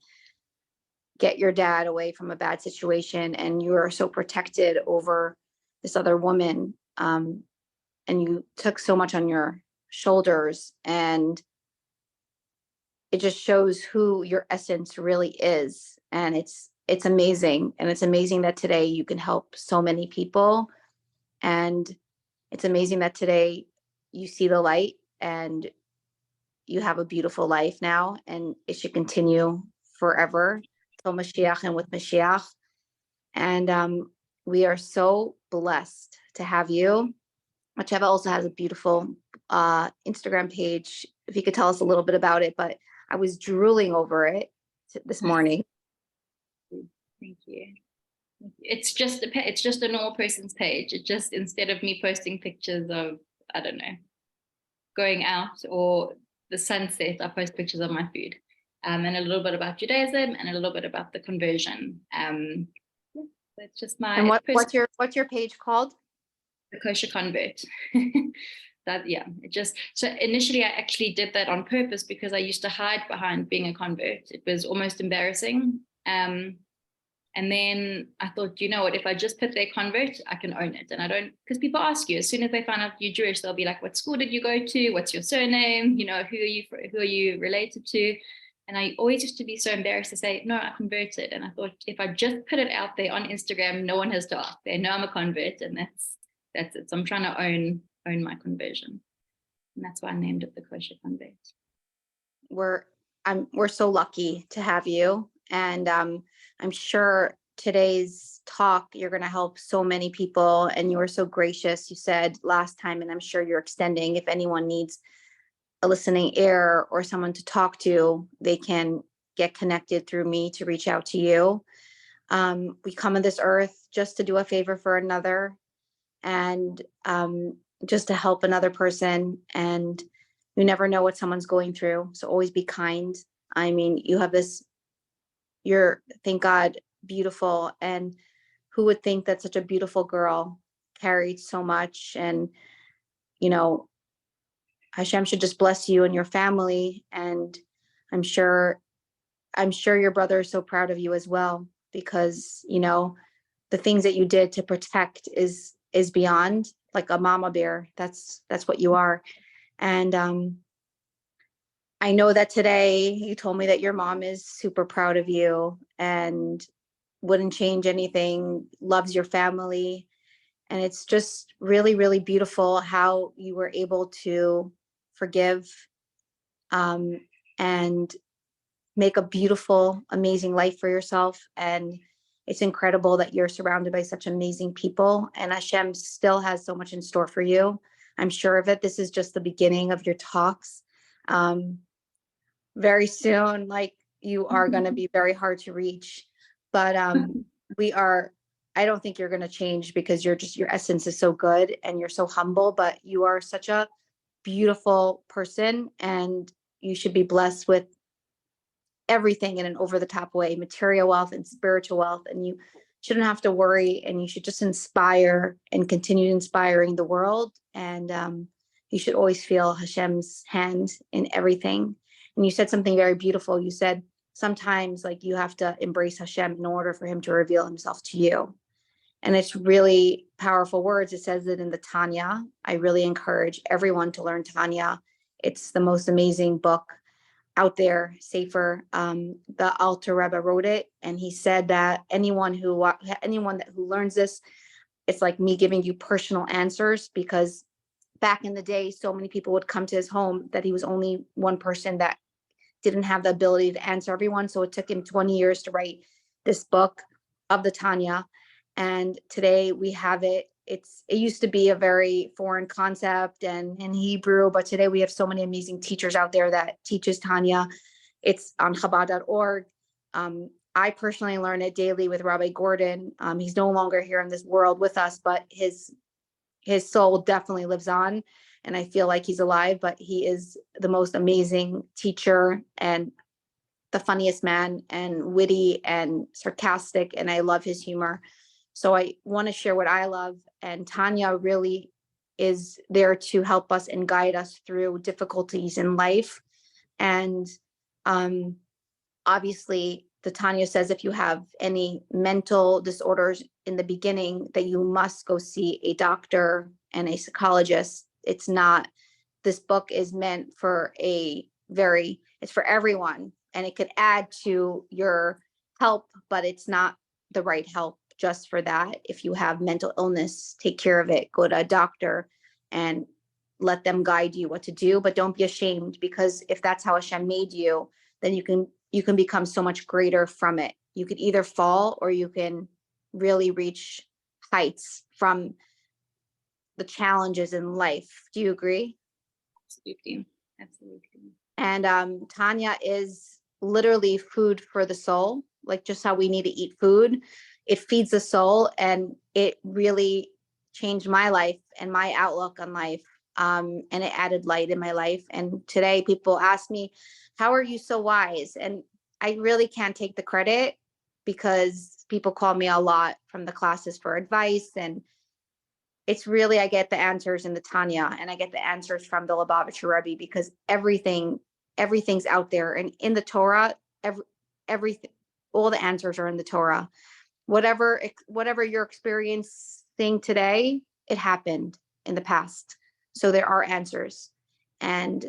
your dad away from a bad situation, and you were so protected over this other woman, and you took so much on your shoulders, and it just shows who your essence really is. And it's amazing, and it's amazing that today you can help so many people, and it's amazing that today you see the light, and you have a beautiful life now, and it should continue forever till Mashiach and with Mashiach. And we are so blessed to have you. Cheva also has a beautiful Instagram page. If you could tell us a little bit about it, but I was drooling over it this morning. Thank you. It's just a normal person's page. It just, instead of me posting pictures of, I don't know, going out or the sunset, I post pictures of my food, and a little bit about Judaism and a little bit about the conversion. So it's just my. And what's your page called? The Kosher Convert. So initially I actually did that on purpose because I used to hide behind being a convert. It was almost embarrassing. And then I thought, you know what, if I just put their convert, I can own it. And I don't, because people ask you, as soon as they find out you're Jewish, they'll be like, what school did you go to? What's your surname? You know, who are you related to? And I always used to be so embarrassed to say, no, I converted. And I thought, if I just put it out there on Instagram, no one has to ask. They know I'm a convert, and that's it. So I'm trying to own my conversion. And that's why I named it the Kosher Convert. We're so lucky to have you. And I'm sure today's talk, you're going to help so many people. And you were so gracious. You said last time, and I'm sure you're extending, if anyone needs a listening ear or someone to talk to, they can get connected through me to reach out to you. We come on this earth just to do a favor for another, and just to help another person. And you never know what someone's going through. So always be kind. I mean, you have you're, thank God, beautiful. And who would think that such a beautiful girl carried so much? And, you know, Hashem should just bless you and your family. And I'm sure your brother is so proud of you as well, because, you know, the things that you did to protect is beyond, like a mama bear. That's what you are. And I know that today you told me that your mom is super proud of you and wouldn't change anything, loves your family. And it's just really, really beautiful how you were able to forgive, and make a beautiful, amazing life for yourself. And it's incredible that you're surrounded by such amazing people, and Hashem still has so much in store for you. I'm sure of it. This is just the beginning of your talks. Very soon, like, you are going to be very hard to reach, but I don't think you're going to change, because your essence is so good and you're so humble, but you are such a beautiful person, and you should be blessed with everything in an over the top way, material wealth and spiritual wealth. And you shouldn't have to worry, and you should just inspire and continue inspiring the world. And you should always feel Hashem's hand in everything. And you said something very beautiful. You said sometimes, like, you have to embrace Hashem in order for him to reveal himself to you. And it's really powerful words. It says it in the Tanya. I really encourage everyone to learn Tanya. It's the most amazing book out there, safer. The Alter Rebbe wrote it, and he said that anyone who learns this, it's like me giving you personal answers, because back in the day, so many people would come to his home that he was only one person that didn't have the ability to answer everyone. So it took him 20 years to write this book of the Tanya. And today we have it. It used to be a very foreign concept and in Hebrew, but today we have so many amazing teachers out there that teaches Tanya. It's on Chabad.org. I personally learn it daily with Rabbi Gordon. He's no longer here in this world with us, but his his soul definitely lives on, and I feel like he's alive, but he is the most amazing teacher and the funniest man and witty and sarcastic, and I love his humor. So I want to share what I love, and Tanya really is there to help us and guide us through difficulties in life. And obviously, the Tanya says if you have any mental disorders in the beginning, that you must go see a doctor and a psychologist. It's not, this book is meant for it's for everyone, and it could add to your help, but it's not the right help just for that. If you have mental illness, take care of it, go to a doctor and let them guide you what to do, but don't be ashamed, because if that's how Hashem made you, then you can become so much greater from it. You could either fall or you can really reach heights from the challenges in life. Do you agree? Absolutely. Absolutely. And Tanya is literally food for the soul, like just how we need to eat food. It feeds the soul, and it really changed my life and my outlook on life. And it added light in my life. And today people ask me, how are you so wise? And I really can't take the credit, because people call me a lot from the classes for advice. And it's really, I get the answers in the Tanya, and I get the answers from the Lubavitcher Rebbe, because everything's out there. And in the Torah, everything, all the answers are in the Torah. Whatever you're experiencing today, it happened in the past. So there are answers. And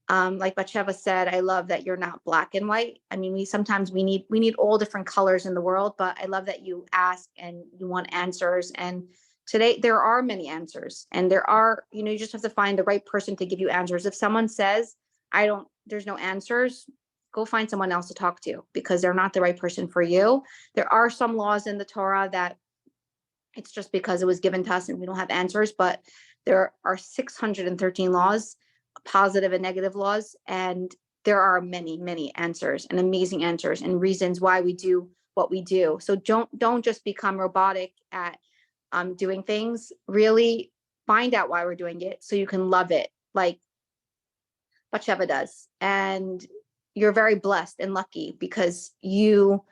like Batsheva said, I love that you're not black and white. I mean, we need all different colors in the world, but I love that you ask and you want answers. And today there are many answers, and you just have to find the right person to give you answers. If someone says, there's no answers, go find someone else to talk to, because they're not the right person for you. There are some laws in the Torah that it's just because it was given to us and we don't have answers, but there are 613 laws, positive and negative laws, and there are many, many answers and amazing answers and reasons why we do what we do. So don't just become robotic at doing things. Really find out why we're doing it so you can love it, like Batsheva does. And you're very blessed and lucky, because you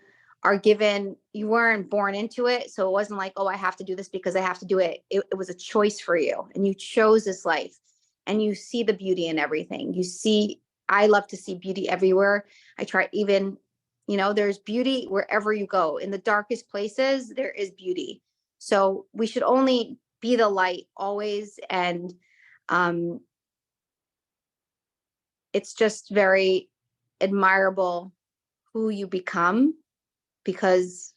weren't born into it. So it wasn't like, oh, I have to do this because I have to do it. It was a choice for you, and you chose this life, and you see the beauty in everything. I love to see beauty everywhere. I try, even, there's beauty wherever you go. In the darkest places, there is beauty. So we should only be the light always. And it's just very admirable who you become, because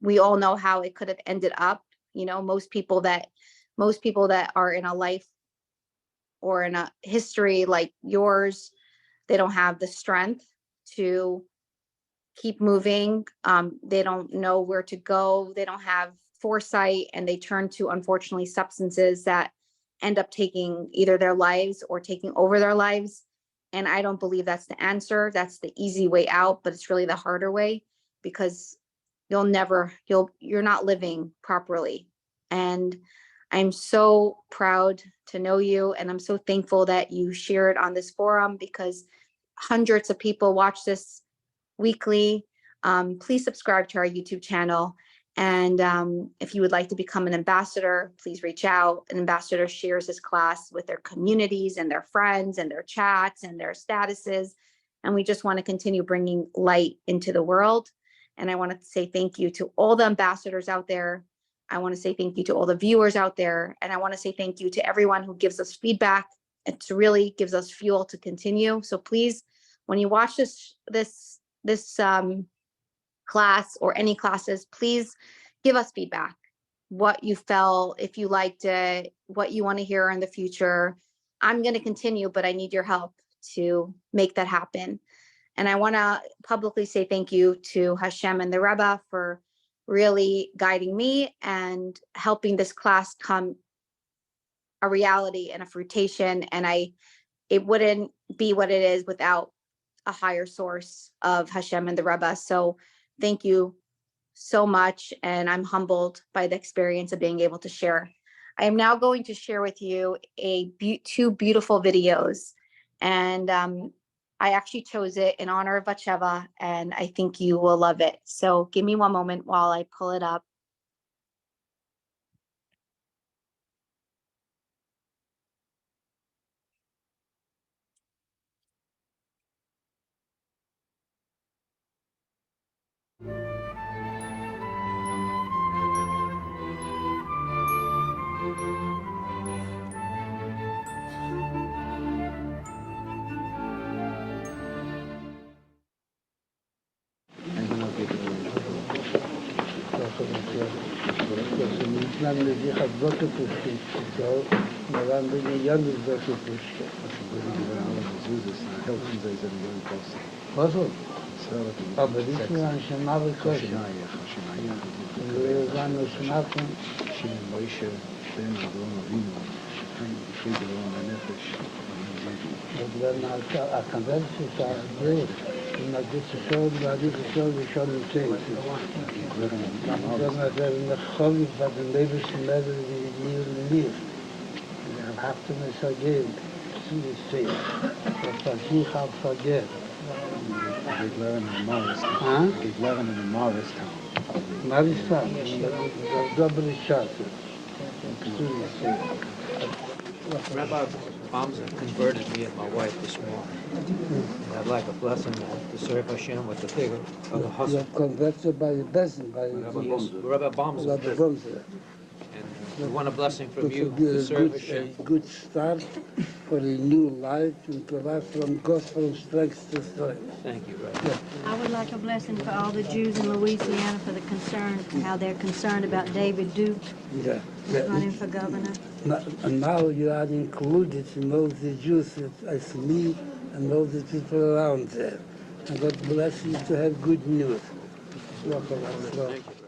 we all know how it could have ended up. Most people that are in a life or in a history like yours, they don't have the strength to keep moving. They don't know where to go. They don't have foresight, and they turn to, unfortunately, substances that end up taking either their lives or taking over their lives. And I don't believe that's the answer. That's the easy way out, but it's really the harder way, because you're not living properly. And I'm so proud to know you, and I'm so thankful that you share it on this forum, because hundreds of people watch this weekly. Please subscribe to our YouTube channel. And if you would like to become an ambassador, please reach out. An ambassador shares this class with their communities and their friends and their chats and their statuses. And we just want to continue bringing light into the world. And I want to say thank you to all the ambassadors out there. I want to say thank you to all the viewers out there. And I want to say thank you to everyone who gives us feedback. It really gives us fuel to continue. So please, when you watch this class or any classes, please give us feedback. What you felt, if you liked it, what you want to hear in the future. I'm going to continue, but I need your help to make that happen. And I want to publicly say thank you to Hashem and the Rebbe for really guiding me and helping this class come a reality and a fruition. And it wouldn't be what it is without a higher source of Hashem and the Rebbe. So thank you so much. And I'm humbled by the experience of being able to share I am now going to share with you two beautiful videos. And I actually chose it in honor of Batsheva, and I think you will love it. So give me one moment while I pull it up. Aber die sind schon alle Kosten. Wir waren uns machen. Und wenn man eine Konvention sagt, und man geht zu schauen, weil die schon im Zehn. Wenn man nach Hause bei den Lebensmitteln, die lebt, dann hat man es ergeben, zu den Zehn. Das man sich auch vergeht. Ik learn in Morristown. Morristown, dobre czasy. Rabbi Bamza converted me and my wife this morning. And I'd like a blessing to serve Hashem with the figure of the husband. You're converted by the blessing, by Rabbi Bamza. And we want a blessing from you to serve Hashem. A good start for a new life and to last from gospel strength to strength. Thank you, Rabbi. I would like a blessing for all the Jews in Louisiana for the concern, how they're concerned about David Duke running for governor. And now you are included in all the Jews as me and all the people around there. And God bless you to have good news. Thank you.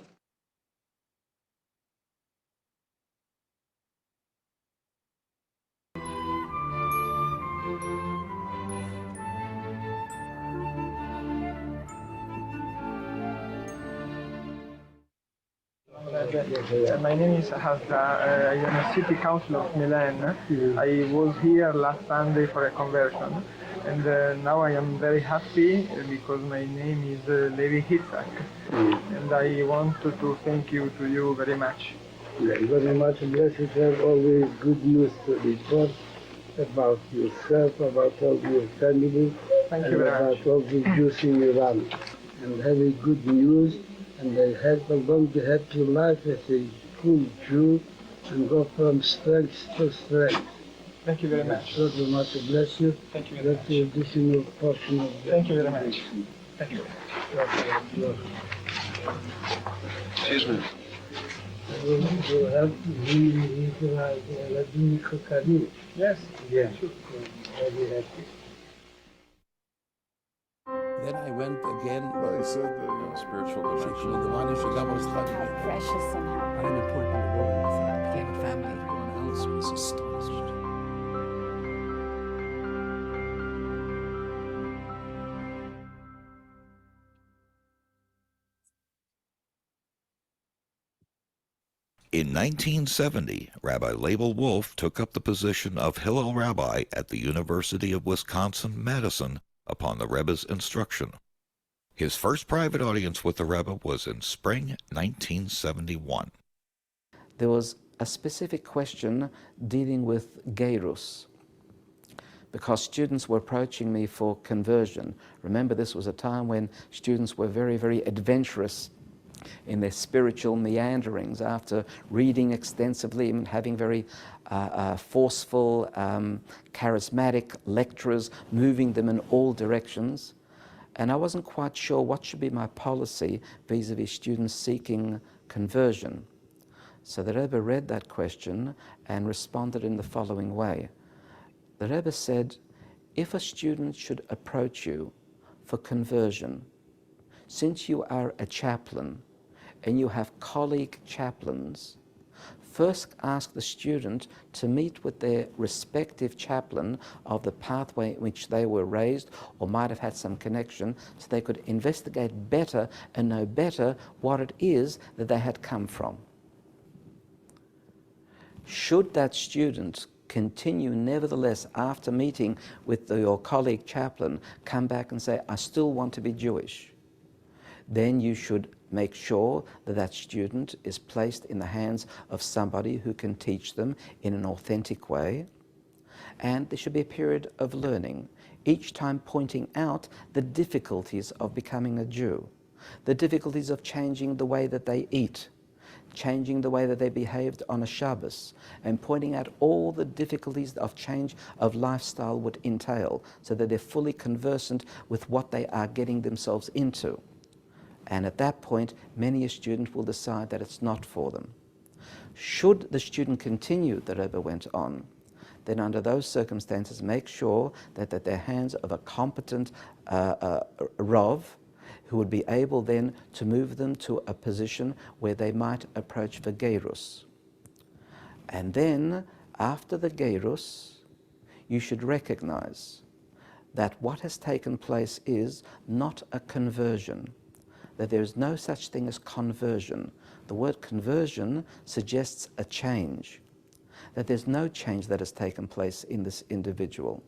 My name is Hasda. I am a city council of Milan. I was here last Sunday for a conversion, and now I am very happy because my name is Levi Hitzak, and I want to thank you very much. Very much blessed. You have always good news to report about yourself, about all your family, Thank and you very about much. all the Jews in Iran. And having good news, and I have a long happy life as a cool Jew and go from strength to strength. Thank you very much. God will not bless you. Thank you very That's the additional portion of the Thank you very much. Thank you. Excuse me. will help you with Yes. Yeah. Very happy. Then I went again. Well, he said the spiritual dimension. How precious and how important in the world. became a family. Everyone else was astonished. In 1970, Rabbi Label Wolf took up the position of Hillel Rabbi at the University of Wisconsin-Madison upon the Rebbe's instruction. His first private audience with the Rebbe was in spring 1971. There was a specific question dealing with Geirus, because students were approaching me for conversion. Remember, this was a time when students were very, very adventurous in their spiritual meanderings after reading extensively and having very forceful, charismatic lecturers moving them in all directions. And I wasn't quite sure what should be my policy vis-a-vis students seeking conversion. So the Rebbe read that question and responded in the following way. The Rebbe said, if a student should approach you for conversion, since you are a chaplain and you have colleague chaplains, first ask the student to meet with their respective chaplain of the pathway in which they were raised or might have had some connection, so they could investigate better and know better what it is that they had come from. Should that student continue nevertheless after meeting with your colleague chaplain, come back and say, I still want to be Jewish, then you should make sure that that student is placed in the hands of somebody who can teach them in an authentic way. And there should be a period of learning, each time pointing out the difficulties of becoming a Jew, the difficulties of changing the way that they eat, changing the way that they behaved on a Shabbos, and pointing out all the difficulties of change of lifestyle would entail, so that they're fully conversant with what they are getting themselves into. And at that point, many a student will decide that it's not for them. Should the student continue, the Rebbe went on, then under those circumstances, make sure that they're hands of a competent Rav, who would be able then to move them to a position where they might approach the Gerus. And then, after the Gerus, you should recognize that what has taken place is not a conversion, that there is no such thing as conversion. The word conversion suggests a change, that there's no change that has taken place in this individual.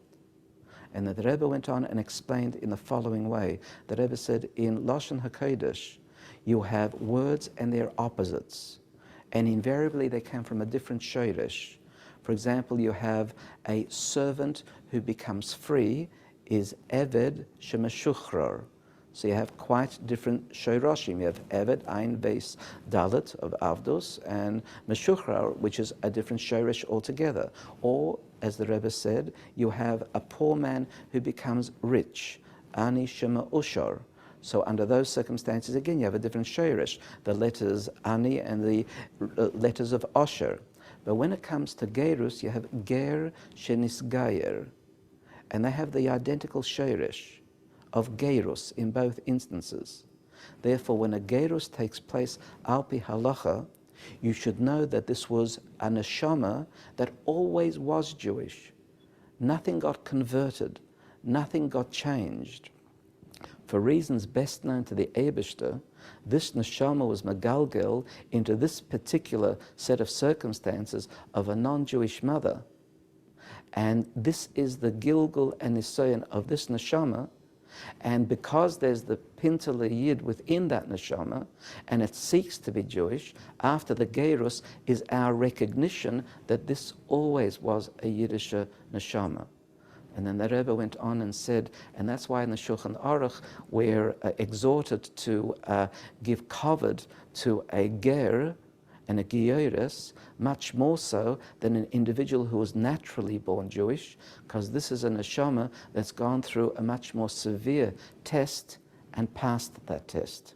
And the Rebbe went on and explained in the following way. The Rebbe said, in Lashon HaKodesh, you have words and their opposites, and invariably they come from a different shoresh. For example, you have a servant who becomes free, is Eved Shemeshuchrar. So you have quite different shoroshim. You have Eved, Ein, Beis, Dalet of Avdos, and Meshuchrar, which is a different shoresh altogether. Or, as the Rebbe said, you have a poor man who becomes rich, Ani Shema Ushar. So under those circumstances, again, you have a different shoresh, the letters Ani and the letters of Osher. But when it comes to Gerus, you have Ger Shenisgayer, and they have the identical shoresh of Gerus in both instances. Therefore, when a Gerus takes place al pi halacha, you should know that this was a neshama that always was Jewish. Nothing got converted, nothing got changed. For reasons best known to the Eibishter, this neshama was megalgel into this particular set of circumstances of a non-Jewish mother. And this is the Gilgul and Nisayan of this neshama. And because there's the Pintele Yid within that neshama, and it seeks to be Jewish, after the Gerus is our recognition that this always was a Yiddish neshama. And then the Rebbe went on and said, and that's why in the Shulchan Aruch we're exhorted to give kavod to a ger and a gioris, much more so than an individual who was naturally born Jewish, because this is a neshama that's gone through a much more severe test and passed that test.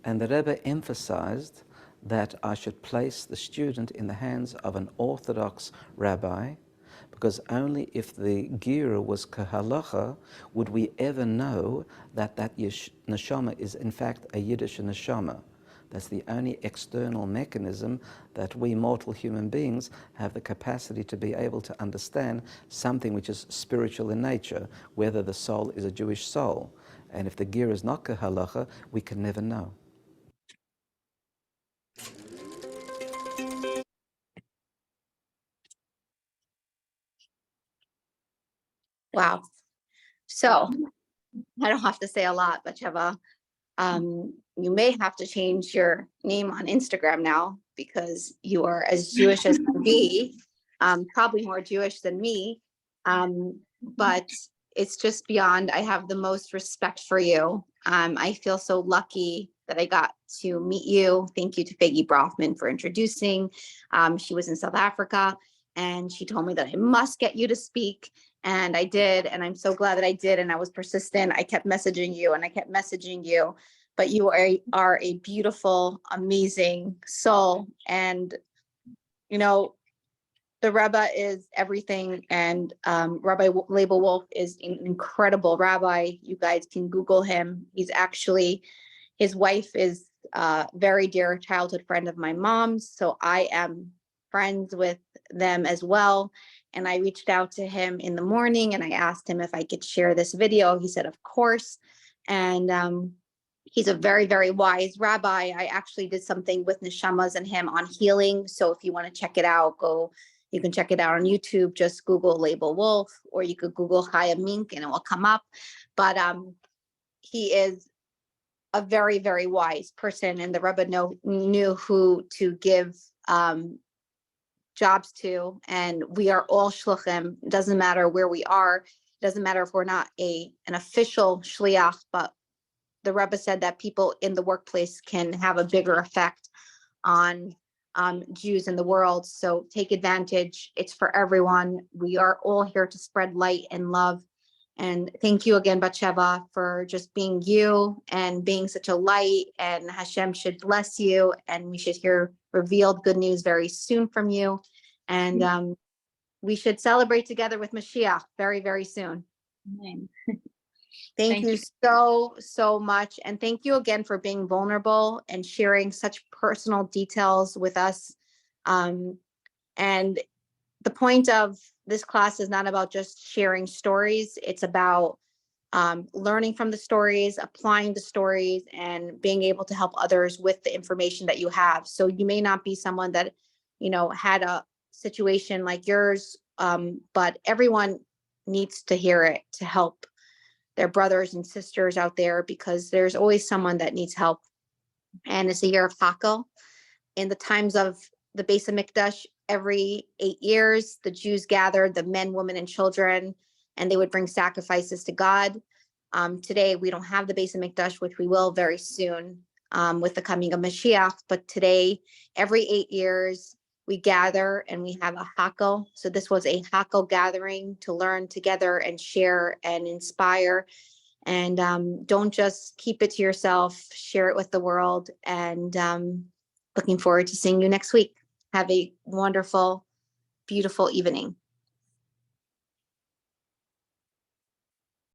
And the Rebbe emphasized that I should place the student in the hands of an orthodox rabbi, because only if the gira was kahalacha would we ever know that that neshama is in fact a Yiddish neshama. That's the only external mechanism that we mortal human beings have the capacity to be able to understand something which is spiritual in nature, whether the soul is a Jewish soul. And if the gira is not kahalacha, we can never know. Wow. So I don't have to say a lot, Batsheva. You may have to change your name on Instagram now, because you are as Jewish as can be, probably more Jewish than me. But it's just beyond. I have the most respect for you. I feel so lucky that I got to meet you. Thank you to Peggy Brofman for introducing. She was in South Africa, and she told me that I must get you to speak. And I did, and I'm so glad that I did, and I was persistent. I kept messaging you, and I kept messaging you, but you are a beautiful, amazing soul. And, you know, the Rebbe is everything, and Rabbi Label Wolf is an incredible rabbi. You guys can Google him. He's actually, his wife is a very dear childhood friend of my mom's, so I am friends with them as well. And I reached out to him in the morning and I asked him if I could share this video. He said, of course. And He's a very, very wise rabbi. I actually did something with neshamas and him on healing. So if you want to check it out, you can check it out on YouTube. Just Google Label Wolf, or you could Google Chaya Mink and it will come up. But he is a very, very wise person, and the Rebbe knew who to give jobs to, and we are all shluchim. It doesn't matter where we are. It doesn't matter if we're not an official shliach, but the Rebbe said that people in the workplace can have a bigger effect on Jews in the world. So take advantage. It's for everyone. We are all here to spread light and love. And thank you again, Batsheva, for just being you and being such a light. And Hashem should bless you. And we should hear revealed good news very soon from you. And we should celebrate together with Mashiach very, very soon. Amen. Thank you so, so much. And thank you again for being vulnerable and sharing such personal details with us. And the point of this class is not about just sharing stories. It's about learning from the stories, applying the stories, and being able to help others with the information that you have. So you may not be someone that, had a situation like yours, but everyone needs to hear it to help their brothers and sisters out there, because there's always someone that needs help. And it's a year of Hakel. In the times of the Beis HaMikdash, every 8 years, the Jews gathered, the men, women, and children, and they would bring sacrifices to God. Today, we don't have the Beis HaMikdash, which we will very soon with the coming of Mashiach. But today, every 8 years, we gather and we have a Hakel. So this was a Hakel gathering to learn together and share and inspire. And don't just keep it to yourself, share it with the world. And looking forward to seeing you next week. Have a wonderful, beautiful evening.